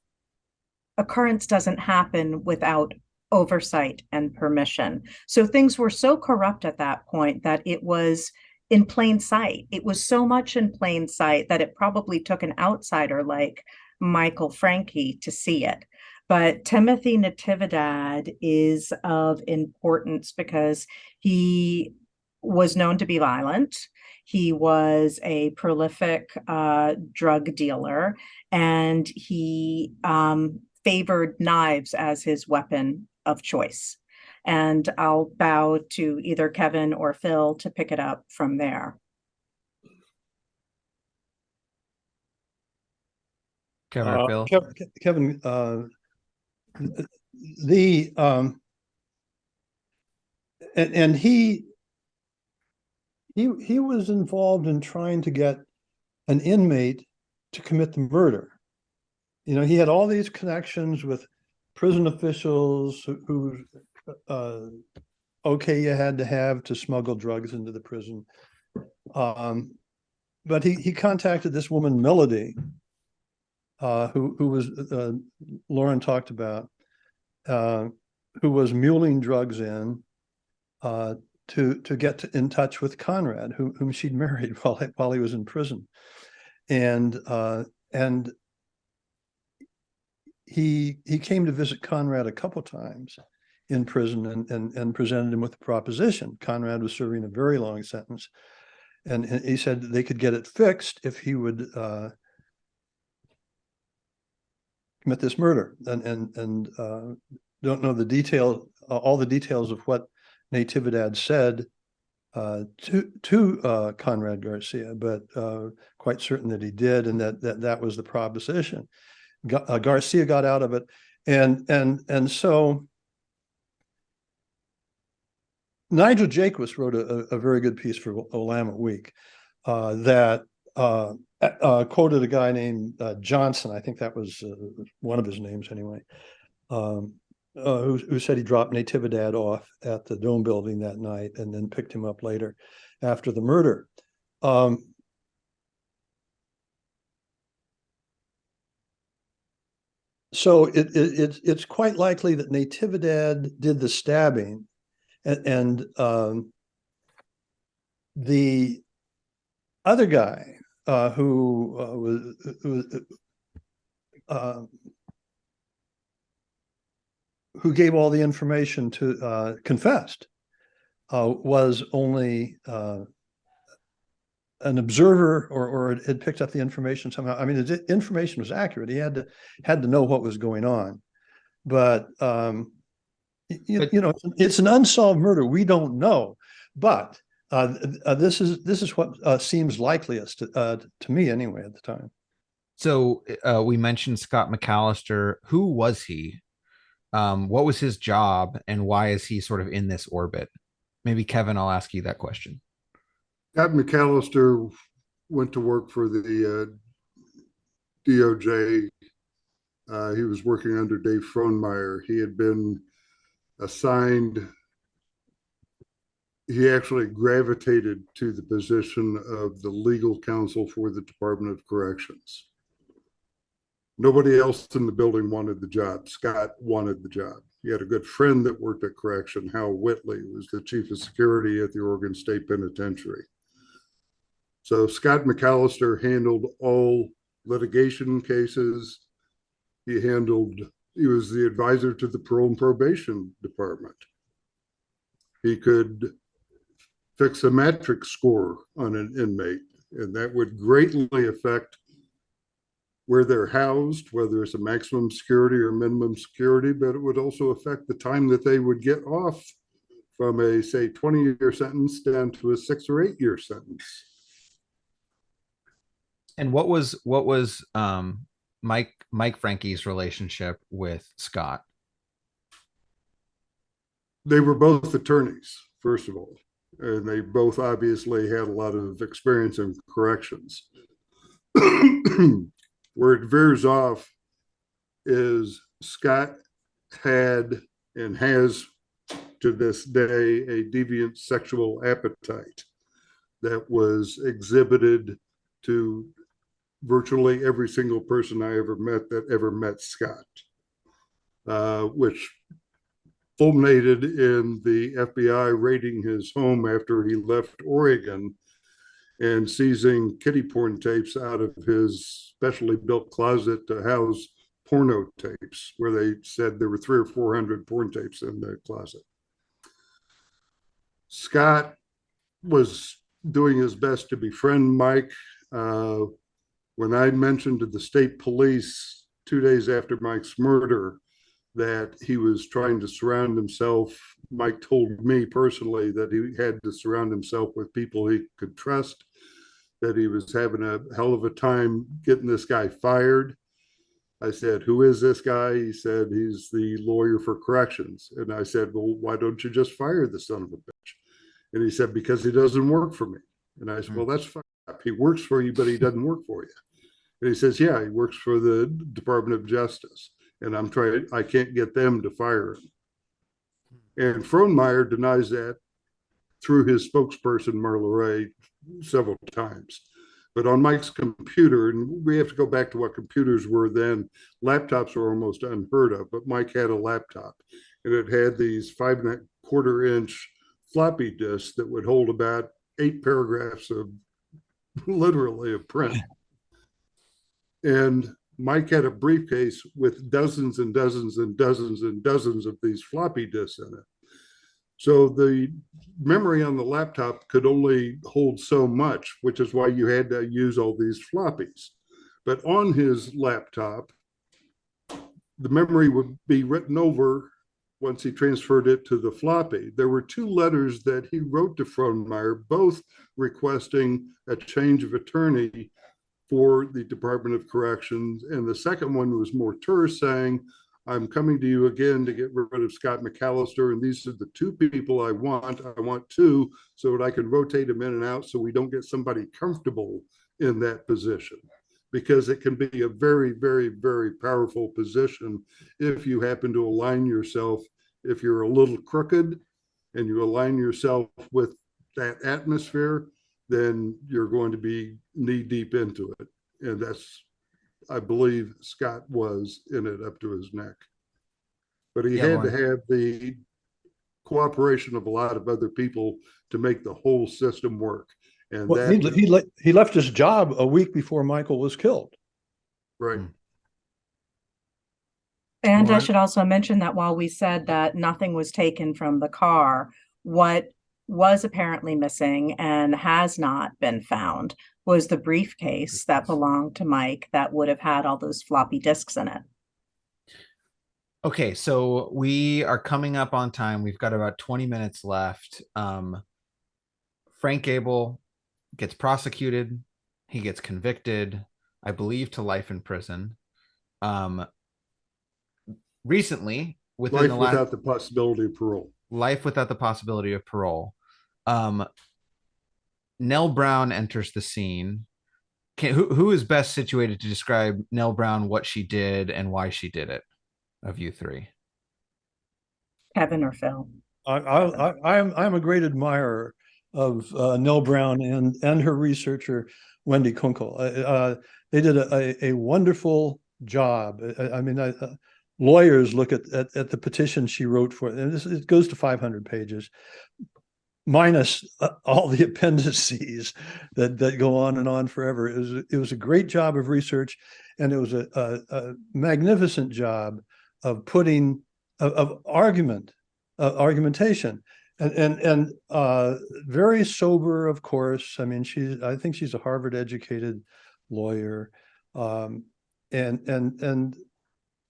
occurrence doesn't happen without oversight and permission. So things were so corrupt at that point that it was in plain sight. It was so much in plain sight that it probably took an outsider like Michael Francke to see it. But Timothy Natividad is of importance because he was known to be violent. He was a prolific drug dealer, and he favored knives as his weapon of choice. And I'll bow to either Kevin or Phil to pick it up from there. Kevin or Phil? Kevin, the and he was involved in trying to get an inmate to commit the murder. You know, he had all these connections with prison officials who okay, you had to have to smuggle drugs into the prison. But he contacted this woman, Melody, who was Lauren talked about, who was muling drugs in to get in touch with Conrad, whom she'd married while he was in prison, and he came to visit Conrad a couple times in prison and presented him with a proposition. Conrad was serving a very long sentence, and he said they could get it fixed if he would commit this murder. And don't know the detail, all the details of what Natividad said to Conrad Garcia, but quite certain that he did, and that was the proposition. Garcia got out of it, and so Nigel Jaquist wrote a very good piece for Willamette Week that quoted a guy named Johnson. I think that was one of his names anyway, who said he dropped Natividad off at the Dome building that night and then picked him up later after the murder. So it's quite likely that Natividad did the stabbing, and the other guy who gave all the information to confessed was only an observer, or had picked up the information somehow. I mean, the information was accurate. He had to know what was going on, but you know, it's an unsolved murder. We don't know, but this is what seems likeliest to me anyway at the time. So we mentioned Scott McAllister. Who was he? What was his job, and why is he sort of in this orbit? Maybe Kevin, I'll ask you that question. Scott McAllister went to work for the DOJ. He was working under Dave Frohnmeyer. He had been assigned, he actually gravitated to the position of the legal counsel for the Department of Corrections. Nobody else in the building wanted the job. Scott wanted the job. He had a good friend that worked at correction. Hal Whitley was the chief of security at the Oregon State Penitentiary. So Scott McAllister handled all litigation cases. He handled He was the advisor to the parole and probation department. He could fix a matrix score on an inmate, and that would greatly affect where they're housed, whether it's a maximum security or minimum security, but it would also affect the time that they would get off from a, say, 20-year sentence down to a 6 or 8-year sentence. And what was Mike Francke's relationship with Scott? They were both attorneys, first of all, and they both obviously had a lot of experience in corrections. Where it veers off is Scott had and has to this day a deviant sexual appetite that was exhibited to virtually every single person I ever met that ever met Scott, which culminated in the FBI raiding his home after he left Oregon and seizing kiddie porn tapes out of his specially built closet to house porno tapes, where they said there were 300 or 400 porn tapes in the closet. Scott was doing his best to befriend Mike. When I mentioned to the state police 2 days after Mike's murder that he was trying to surround himself, Mike told me personally that he had to surround himself with people he could trust, that he was having a hell of a time getting this guy fired. I said, "Who is this guy?" He said, "He's the lawyer for corrections." And I said, "Well, why don't you just fire the son of a bitch?" And he said, "Because he doesn't work for me." And I said, "Well, that's fine. He works for you, but he doesn't work for you." And he says, "Yeah, he works for the Department of Justice. And I can't get them to fire him." And Frohnmeyer denies that through his spokesperson, Marla Ray, several times. But on Mike's computer, and we have to go back to what computers were then, laptops were almost unheard of, but Mike had a laptop, and it had these 5.25-inch floppy disks that would hold about 8 paragraphs of literally of print. And Mike had a briefcase with dozens and dozens and dozens and dozens of these floppy disks in it. So the memory on the laptop could only hold so much, which is why you had to use all these floppies. But on his laptop, the memory would be written over once he transferred it to the floppy. There were 2 letters that he wrote to Frohnmeyer, both requesting a change of attorney for the Department of Corrections. And the second one was more terse, saying, "I'm coming to you again to get rid of Scott McAllister, and these are the 2 people I want. I want 2 so that I can rotate them in and out so we don't get somebody comfortable in that position." Because it can be a very, very, very powerful position if you happen to align yourself, if you're a little crooked and you align yourself with that atmosphere, then you're going to be knee deep into it. And that's, I believe Scott was in it up to his neck. But he had to have the cooperation of a lot of other people to make the whole system work. And well, he left his job a week before Michael was killed. Right. And I should also mention that while we said that nothing was taken from the car, what was apparently missing and has not been found was the briefcase that belonged to Mike that would have had all those floppy disks in it. Okay, so we are coming up on time. We've got about 20 minutes left. Frank Gable gets prosecuted. He gets convicted, I believe, to life in prison. Recently, within life without the possibility of parole. Life without the possibility of parole. Nell Brown enters the scene. Who is best situated to describe Nell Brown, what she did, and why she did it, of you 3? Kevin or Phil? I'm a great admirer of Nell Brown and her researcher, Wendy Kunkel. They did a wonderful job. I mean, lawyers look at the petition she wrote for, and it goes to 500 pages, minus all the appendices that go on and on forever. It was a great job of research, and it was a magnificent job putting of argumentation, and very sober, of course. I mean, I think she's a Harvard educated lawyer, and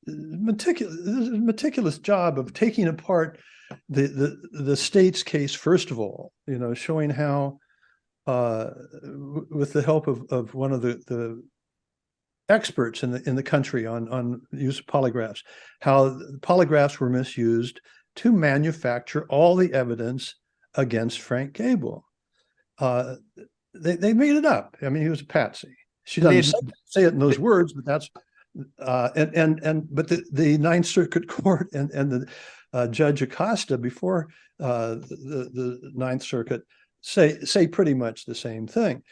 meticulous job of taking apart the state's case, first of all, showing how, with the help of one of the experts in the country on use of polygraphs, how polygraphs were misused to manufacture all the evidence against Frank Gable. They made it up. I mean, he was a patsy. She doesn't say it in those words, but that's but the Ninth Circuit Court and the Judge Acosta before the Ninth Circuit say pretty much the same thing.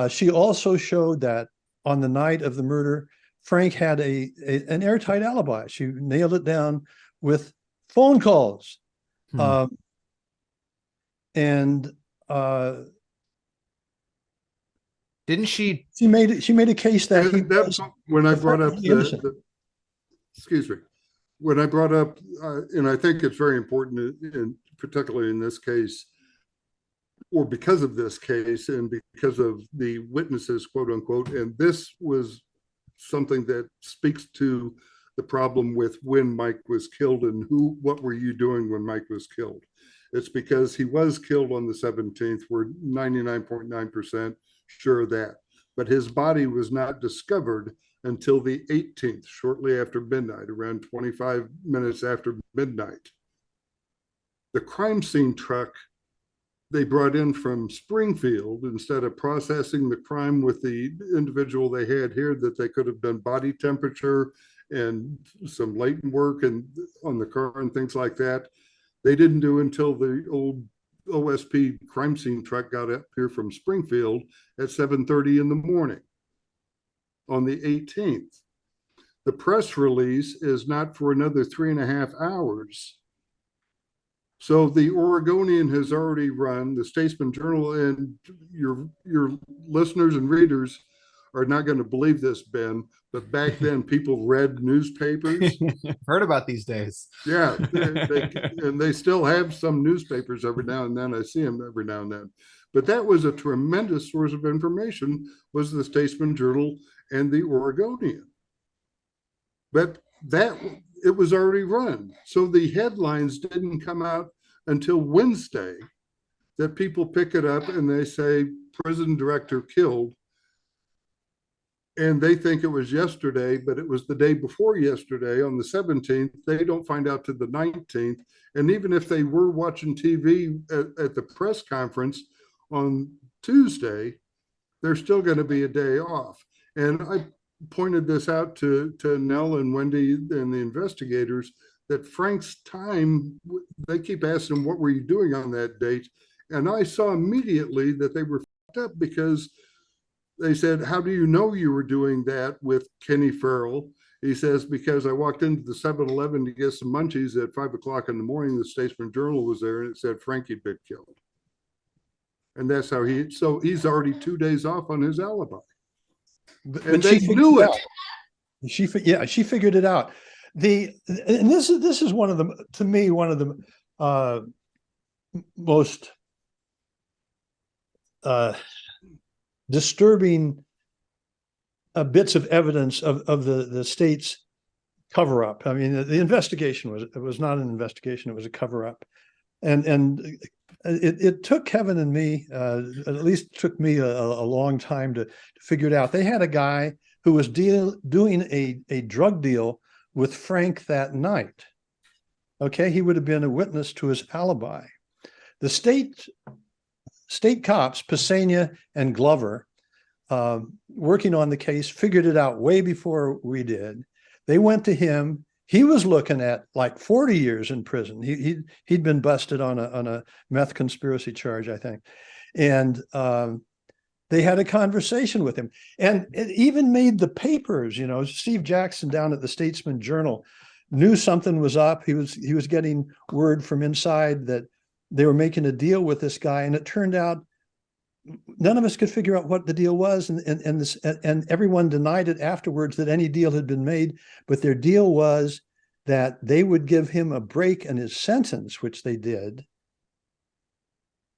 She also showed that on the night of the murder, Frank had an airtight alibi. She nailed it down with phone calls. Didn't she? She made a case that when I brought up excuse me, when I brought up, and I think it's very important, particularly in this case, or because of this case, and because of the witnesses, quote unquote, and this was something that speaks to the problem with when Mike was killed and what were you doing when Mike was killed? It's because he was killed on the 17th. We're 99.9% sure of that. But his body was not discovered until the 18th, shortly after midnight, around 25 minutes after midnight. The crime scene truck they brought in from Springfield, instead of processing the crime with the individual they had here, that they could have done body temperature and some latent work and on the car and things like that, they didn't do until the old OSP crime scene truck got up here from Springfield at 7:30 in the morning on the 18th. The press release is not for another 3.5 hours. So the Oregonian has already run, the Statesman Journal, and your listeners and readers are not going to believe this, Ben, but back then people read newspapers. Heard about these days. Yeah, and they still have some newspapers every now and then. I see them every now and then. But that was a tremendous source of information, was the Statesman Journal and the Oregonian. But it was already run. So the headlines didn't come out until Wednesday, that people pick it up and they say prison director killed. And they think it was yesterday, but it was the day before yesterday on the 17th. They don't find out to the 19th. And even if they were watching TV at the press conference on Tuesday, there's still going to be a day off. And I pointed this out to Nell and Wendy and the investigators, that Frank's time, they keep asking, what were you doing on that date? And I saw immediately that they were fucked up, because they said, how do you know you were doing that with Kenny Farrell? He says, because I walked into the 7-Eleven to get some munchies at 5 o'clock in the morning. The Statesman Journal was there and it said Frankie had been killed. And that's how so he's already 2 days off on his alibi. And they knew it. She figured it out. And this is one of the, to me, one of the most disturbing bits of evidence of the state's cover-up. I mean, the investigation was not an investigation; it was a cover-up, and it took Kevin and me, at least took me a long time to figure it out. They had a guy who was doing a drug deal with Frank that night. Okay, he would have been a witness to his alibi. The state cops, Pesena and Glover, working on the case, figured it out way before we did. They went to him. He was looking at like 40 years in prison. He'd been busted on a meth conspiracy charge, I think. And they had a conversation with him. And it even made the papers, Steve Jackson down at the Statesman Journal knew something was up. He was getting word from inside that they were making a deal with this guy. And it turned out none of us could figure out what the deal was. And everyone denied it afterwards that any deal had been made. But their deal was that they would give him a break in his sentence, which they did,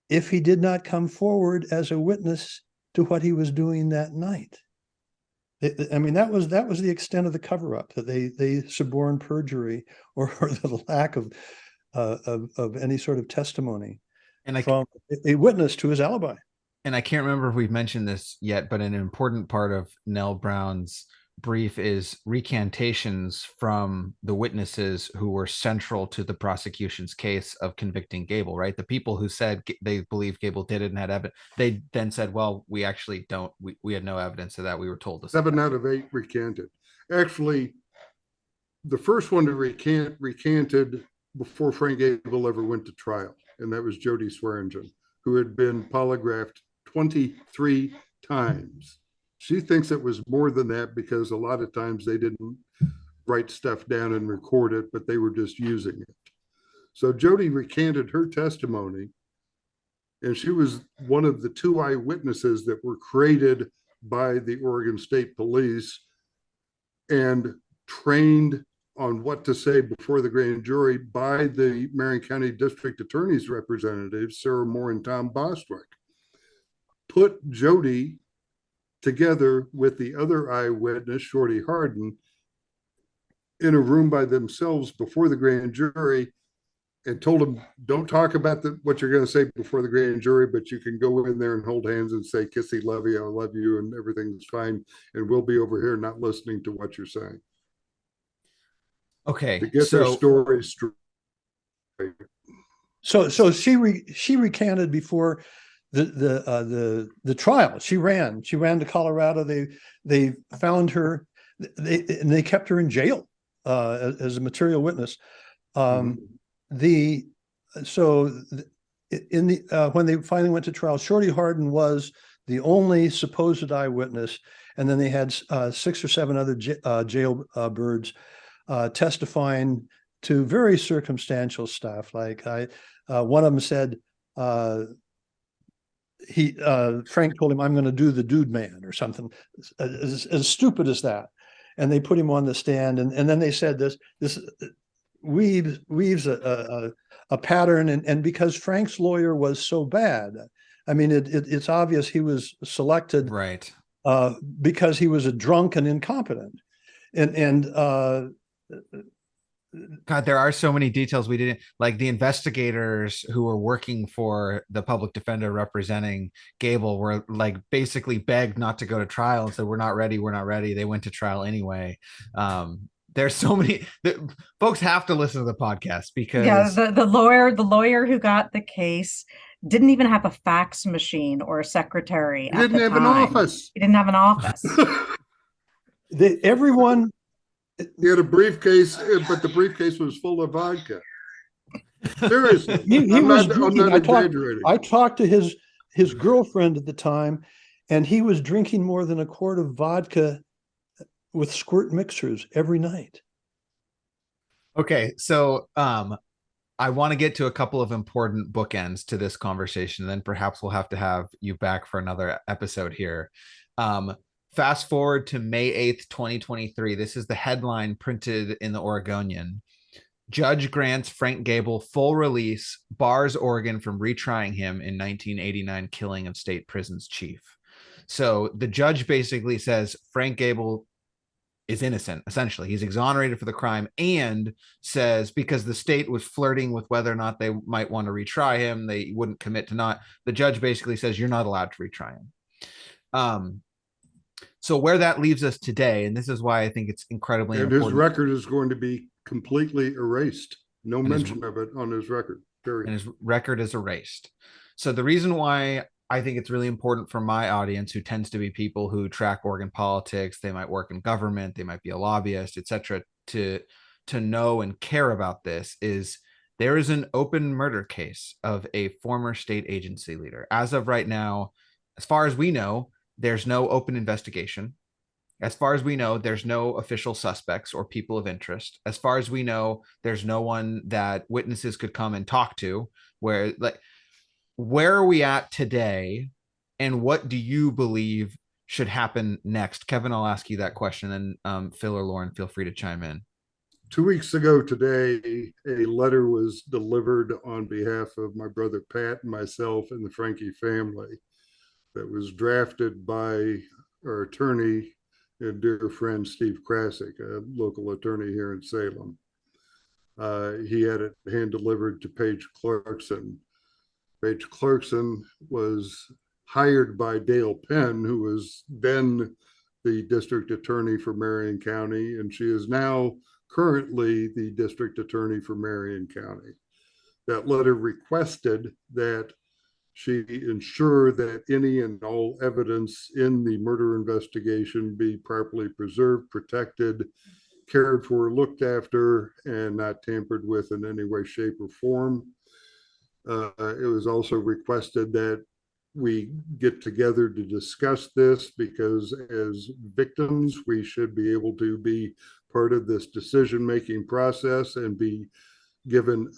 if he did not come forward as a witness to what he was doing that night. I mean, that was the extent of the cover-up, that they suborned perjury or the lack of any sort of testimony from a witness to his alibi. And I can't remember if we've mentioned this yet, but an important part of Nell Brown's brief is recantations from the witnesses who were central to the prosecution's case of convicting Gable, right? The people who said they believe Gable did it and had evidence, they then said, well, we actually don't, we had no evidence of that. We were told to. 7 out of 8 recanted. Actually, the first one to recanted before Frank Gable ever went to trial, and that was Jody Swearingen, who had been polygraphed 23 times. She thinks it was more than that because a lot of times they didn't write stuff down and record it, but they were just using it. So Jody recanted her testimony, and she was one of the 2 eyewitnesses that were created by the Oregon State Police and trained on what to say before the grand jury by the Marion County District Attorney's representatives, Sarah Moore and Tom Bostwick. Put Jody together with the other eyewitness, Shorty Harden, in a room by themselves before the grand jury and told them, don't talk about what you're going to say before the grand jury, but you can go in there and hold hands and say, kissy, lovey, I love you, and everything's fine. And we'll be over here not listening to what you're saying. Okay. To get their story straight. So she recanted before the trial. She ran to Colorado. They found her. They kept her in jail as a material witness. When they finally went to trial, Shorty Harden was the only supposed eyewitness, and then they had 6 or 7 other jailbirds testifying to very circumstantial stuff. Like one of them said, Frank told him, I'm going to do the dude man or something as stupid as that. And they put him on the stand. And then they said this weaves a pattern. And because Frank's lawyer was so bad, I mean, it's obvious he was selected right because he was a drunk and incompetent. And God, there are so many details we didn't, like the investigators who were working for the public defender representing Gable were like basically begged not to go to trial and said, we're not ready. They went to trial anyway. There's so many folks have to listen to the podcast because the lawyer who got the case didn't even have a fax machine or a secretary. He didn't have an office. He didn't have an office. Everyone. He had a briefcase, but the briefcase was full of vodka. Seriously, I'm not exaggerating. I talked to his girlfriend at the time, and he was drinking more than a quart of vodka with squirt mixers every night. Okay, so I want to get to a couple of important bookends to this conversation. Then perhaps we'll have to have you back for another episode here. Fast forward to May 8th, 2023. This is the headline printed in the Oregonian. Judge grants Frank Gable full release, bars Oregon from retrying him in 1989 killing of state prison's chief. So the judge basically says Frank Gable is innocent, essentially. He's exonerated for the crime, and says because the state was flirting with whether or not they might want to retry him, they wouldn't commit to not. The judge basically says you're not allowed to retry him. So where that leaves us today, and this is why I think it's incredibly important. His record is going to be completely erased. No mention of it on his record. Period. And his record is erased. So the reason why I think it's really important for my audience, who tends to be people who track Oregon politics, they might work in government, they might be a lobbyist, etc., to know and care about this, is there is an open murder case of a former state agency leader. As of right now, as far as we know, there's no open investigation. As far as we know, there's no official suspects or people of interest. As far as we know, there's no one that witnesses could come and talk to. Where are we at today? And what do you believe should happen next? Kevin, I'll ask you that question. And Phil or Lauren, feel free to chime in. 2 weeks ago today, a letter was delivered on behalf of my brother Pat and myself and the Francke family that was drafted by our attorney and dear friend Steve Krasik, a local attorney here in Salem. He had it hand delivered to Paige Clarkson. Paige Clarkson was hired by Dale Penn, who was then the district attorney for Marion County, and she is now currently the district attorney for Marion County. That letter requested that she ensure that any and all evidence in the murder investigation be properly preserved, protected, cared for, looked after, and not tampered with in any way, shape, or form. It was also requested that we get together to discuss this because as victims, we should be able to be part of this decision-making process and be given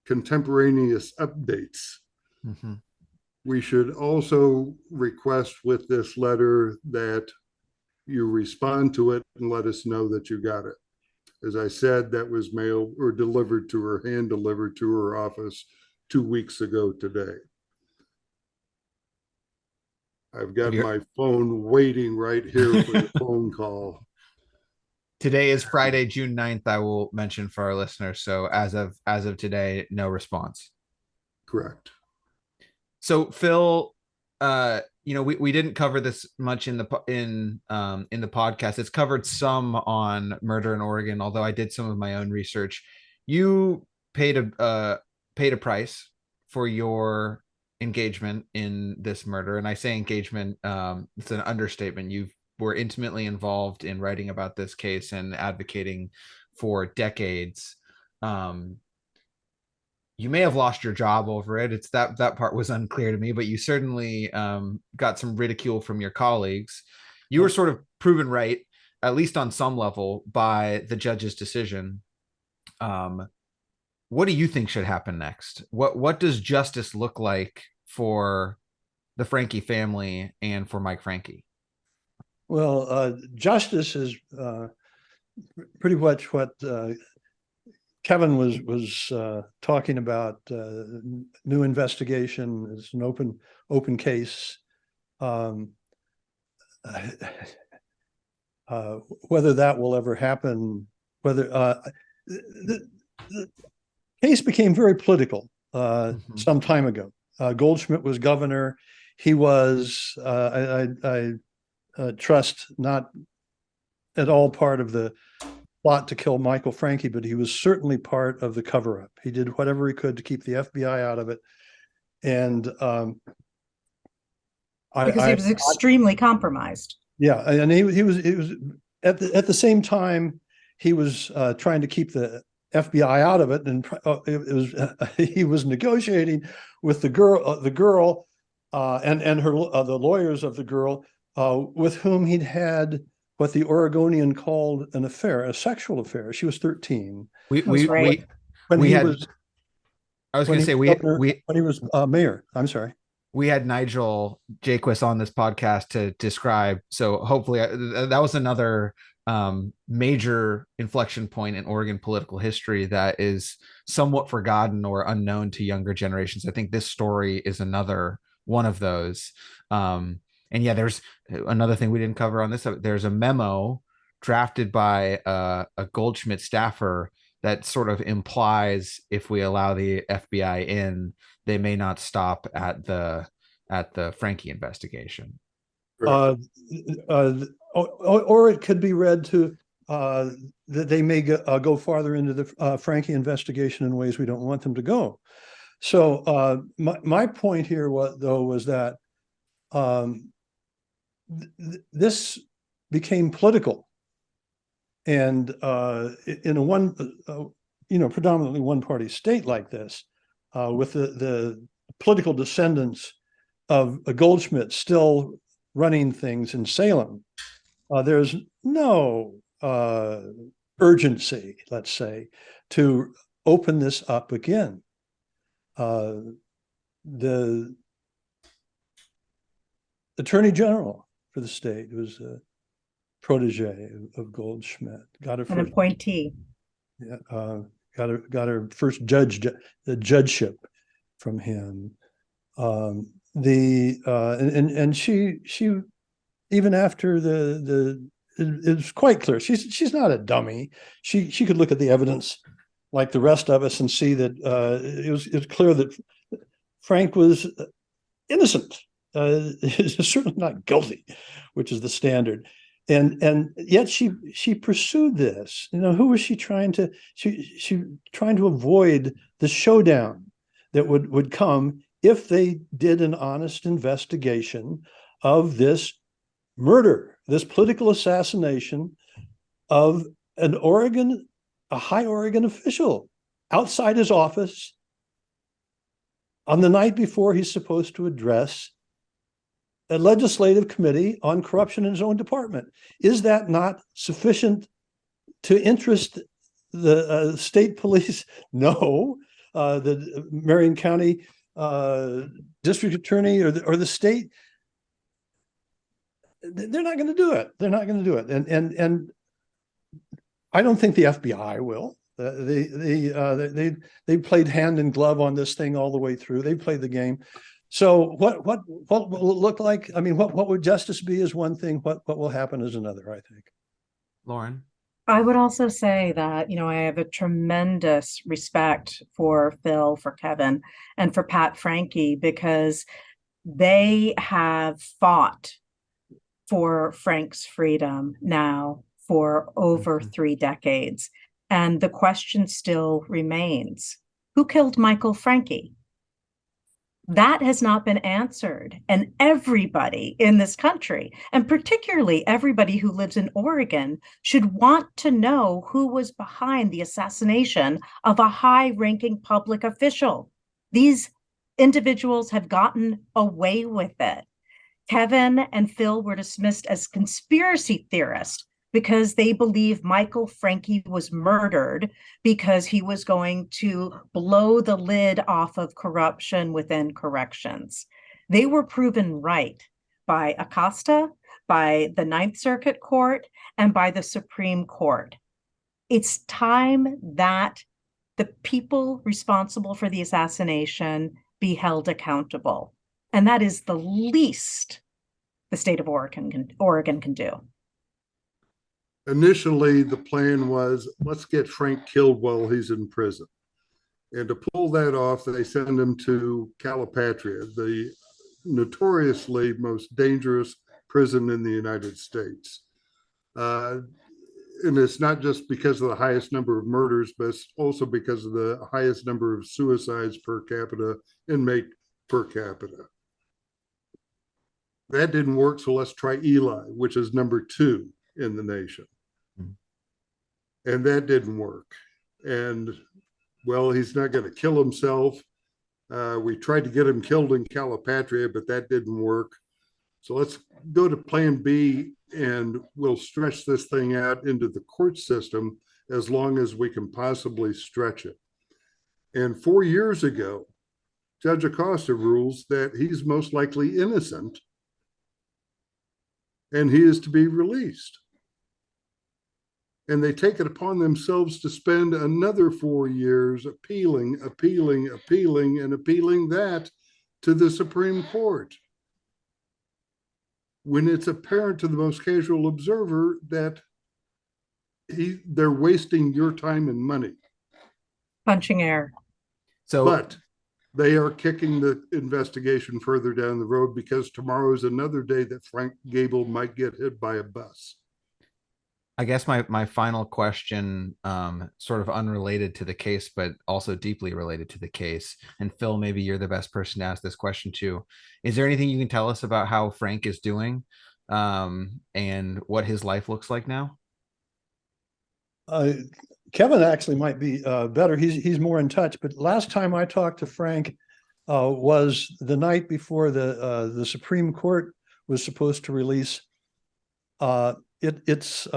contemporaneous updates. Mm-hmm. We should also request with this letter that you respond to it and let us know that you got it. As I said, that was mailed or delivered to her, hand delivered to her office 2 weeks ago today. I've got my phone waiting right here for the phone call. Today is Friday, June 9th, I will mention for our listeners. So as of today, no response. Correct. So Phil, we didn't cover this much in the podcast. It's covered some on Murder in Oregon, although I did some of my own research. You paid a price for your engagement in this murder, and I say engagement, it's an understatement. You were intimately involved in writing about this case and advocating for decades. You may have lost your job over it. It's that part was unclear to me, but you certainly got some ridicule from your colleagues. You were sort of proven right, at least on some level, by the judge's decision. What do you think should happen next? What does justice look like for the Francke family and for Mike Francke? Well, justice is pretty much what Kevin was talking about. New investigation is an open case. Whether that will ever happen, whether the case became very political some time ago. Goldschmidt was governor. He was, I trust, not at all part of the plot to kill Michael Francke, but he was certainly part of the cover-up. He did whatever he could to keep the FBI out of it. And because he was extremely compromised. Yeah, and he was at the same time he was trying to keep the FBI out of it, and he was negotiating with the girl, and her the lawyers of the girl, with whom he'd had what the Oregonian called an affair, a sexual affair. She was 13. I was going to say when he was mayor. I'm sorry. We had Nigel Jaquist on this podcast to describe. So hopefully that was another major inflection point in Oregon political history that is somewhat forgotten or unknown to younger generations. I think this story is another one of those. And yeah, there's another thing we didn't cover on this. There's a memo drafted by a Goldschmidt staffer that sort of implies if we allow the FBI in, they may not stop at the Francke investigation. Or it could be read to that they may go farther into the Francke investigation in ways we don't want them to go. So my point here was that this became political, and in a predominantly one-party state like this, with the political descendants of Goldschmidt still running things in Salem, there's no urgency, let's say, to open this up again. The Attorney General for the state was protege of Goldschmidt. Got her An first, appointee. got her first the judgeship from him. And she even after it's quite clear she's not a dummy. She could look at the evidence like the rest of us and see that it was clear that Frank was innocent. He's certainly not guilty, which is the standard. And yet she pursued this. Who was she trying to? She trying to avoid the showdown that would come if they did an honest investigation of this murder, this political assassination of a high Oregon official outside his office on the night before he's supposed to address a legislative committee on corruption in his own department. Is that not sufficient to interest the state police? No. The Marion County district attorney or the state, they're not going to do it. They're not going to do it. And I don't think the FBI will. They played hand in glove on this thing all the way through. They played the game. So what will it look like? I mean, what would justice be is one thing. What will happen is another, I think. Lauren? I would also say that, I have a tremendous respect for Phil, for Kevin, and for Pat Francke, because they have fought for Frank's freedom now for over 3 decades. And the question still remains, who killed Michael Francke? That has not been answered. And everybody in this country, and particularly everybody who lives in Oregon, should want to know who was behind the assassination of a high-ranking public official. These individuals have gotten away with it. Kevin and Phil were dismissed as conspiracy theorists because they believe Michael Francke was murdered because he was going to blow the lid off of corruption within corrections. They were proven right by Acosta, by the Ninth Circuit Court, and by the Supreme Court. It's time that the people responsible for the assassination be held accountable. And that is the least the state of Oregon can do. Initially, the plan was, let's get Frank killed while he's in prison. And to pull that off, they send him to Calipatria, the notoriously most dangerous prison in the United States. And it's not just because of the highest number of murders, but it's also because of the highest number of suicides per capita, inmate per capita. That didn't work, so let's try Eli, which is number 2 in the nation. And that didn't work. And, well, he's not going to kill himself. We tried to get him killed in Calipatria, but that didn't work. So let's go to plan B, and we'll stretch this thing out into the court system as long as we can possibly stretch it. And 4 years ago, Judge Acosta rules that he's most likely innocent and he is to be released. And they take it upon themselves to spend another 4 years appealing that to the Supreme Court, when it's apparent to the most casual observer that they're wasting your time and money. Punching air. But they are kicking the investigation further down the road because tomorrow is another day that Frank Gable might get hit by a bus. I guess my final question, sort of unrelated to the case, but also deeply related to the case. And Phil, maybe you're the best person to ask this question to. Is there anything you can tell us about how Frank is doing, and what his life looks like now? Kevin actually might be better. He's more in touch. But last time I talked to Frank was the night before the Supreme Court was supposed to release its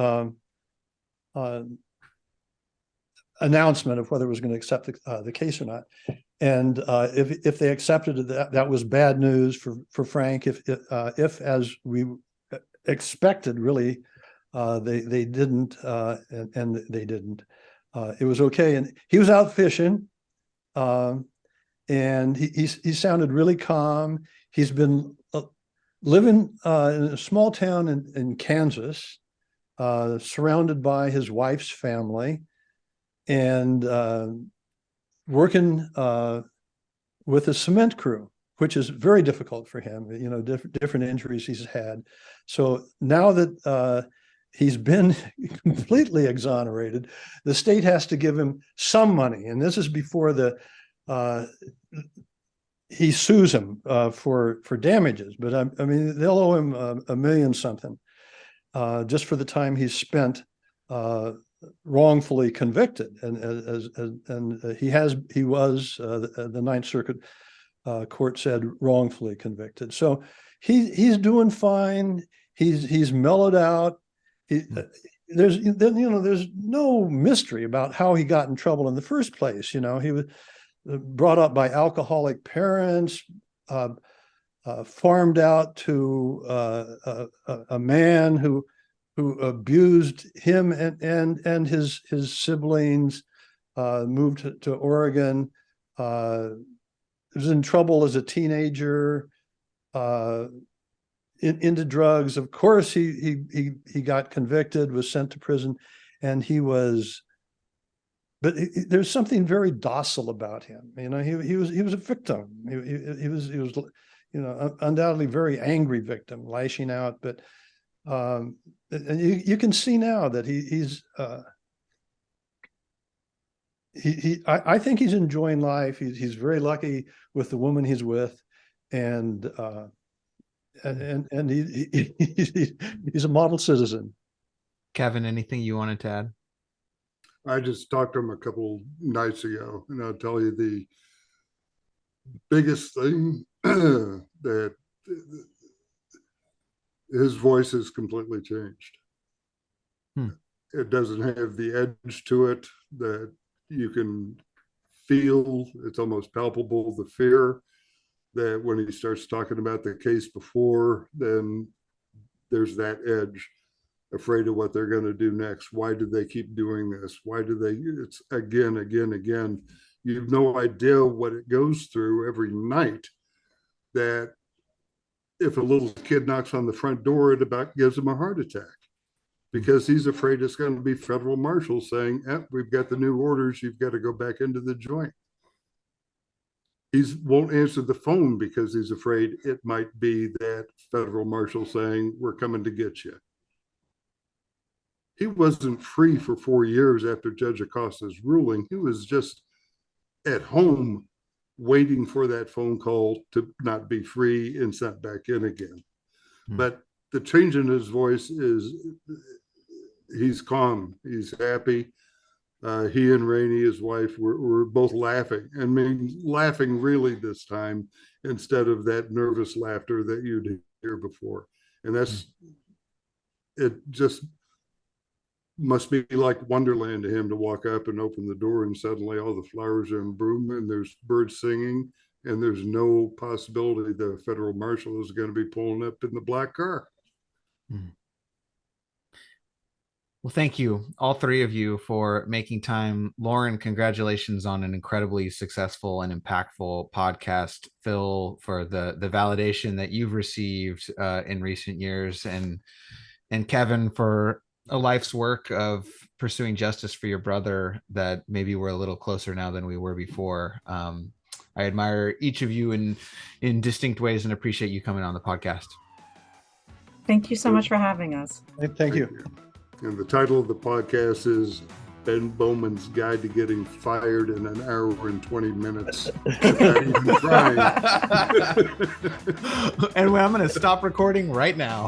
announcement of whether it was going to accept the case or not. And if they accepted it, that was bad news for Frank. If as we expected, really, They didn't, and they didn't. It was okay, and he was out fishing, and he sounded really calm. He's been living in a small town in Kansas, surrounded by his wife's family, and working with a cement crew, which is very difficult for him. You know, different injuries he's had. So now that he's been completely exonerated, the state has to give him some money, and this is before he sues him for damages. But I mean, they'll owe him $1 million something just for the time he's spent wrongfully convicted, and he was the Ninth Circuit court said wrongfully convicted. So he's doing fine. He's mellowed out. There's no mystery about how he got in trouble in the first place. You know, he was brought up by alcoholic parents, farmed out to a man who abused him and his siblings, moved to Oregon, was in trouble as a teenager, into drugs. Of course, he got convicted, was sent to prison, and but there's something very docile about him. You know, he was a victim. He was you know, undoubtedly very angry victim, lashing out. But and you can see now that I think he's enjoying life. He's very lucky with the woman he's with, and he's a model citizen. Kevin, anything you wanted to add? I just talked to him a couple nights ago, and I'll tell you the biggest thing that his voice has completely changed. It doesn't have the edge to it that you can feel. It's almost palpable, the fear that when he starts talking about the case before, then there's that edge, afraid of what they're going to do next. Why do they keep doing this? Why do they? It's again. You have no idea what it goes through every night. That if a little kid knocks on the front door, it about gives him a heart attack, because he's afraid it's going to be federal marshals saying, we've got the new orders, you've got to go back into the joint. He won't answer the phone because he's afraid it might be that federal marshal saying, we're coming to get you. He wasn't free for 4 years after Judge Acosta's ruling. He was just at home waiting for that phone call to not be free and sent back in again. But the change in his voice is he's calm, he's happy. He and Rainey, his wife, were both laughing. I mean, laughing really this time instead of that nervous laughter that you'd hear before. And it just must be like Wonderland to him to walk up and open the door and suddenly all the flowers are in bloom and there's birds singing and there's no possibility the federal marshal is going to be pulling up in the black car. Well, thank you, all three of you, for making time. Lauren, congratulations on an incredibly successful and impactful podcast. Phil, for the validation that you've received in recent years, and Kevin, for a life's work of pursuing justice for your brother that maybe we're a little closer now than we were before. I admire each of you in distinct ways and appreciate you coming on the podcast. Thank you so much for having us. Thank you. And the title of the podcast is Ben Bowman's Guide to Getting Fired in an Hour and 20 Minutes. Not even trying. And I'm going to stop recording right now.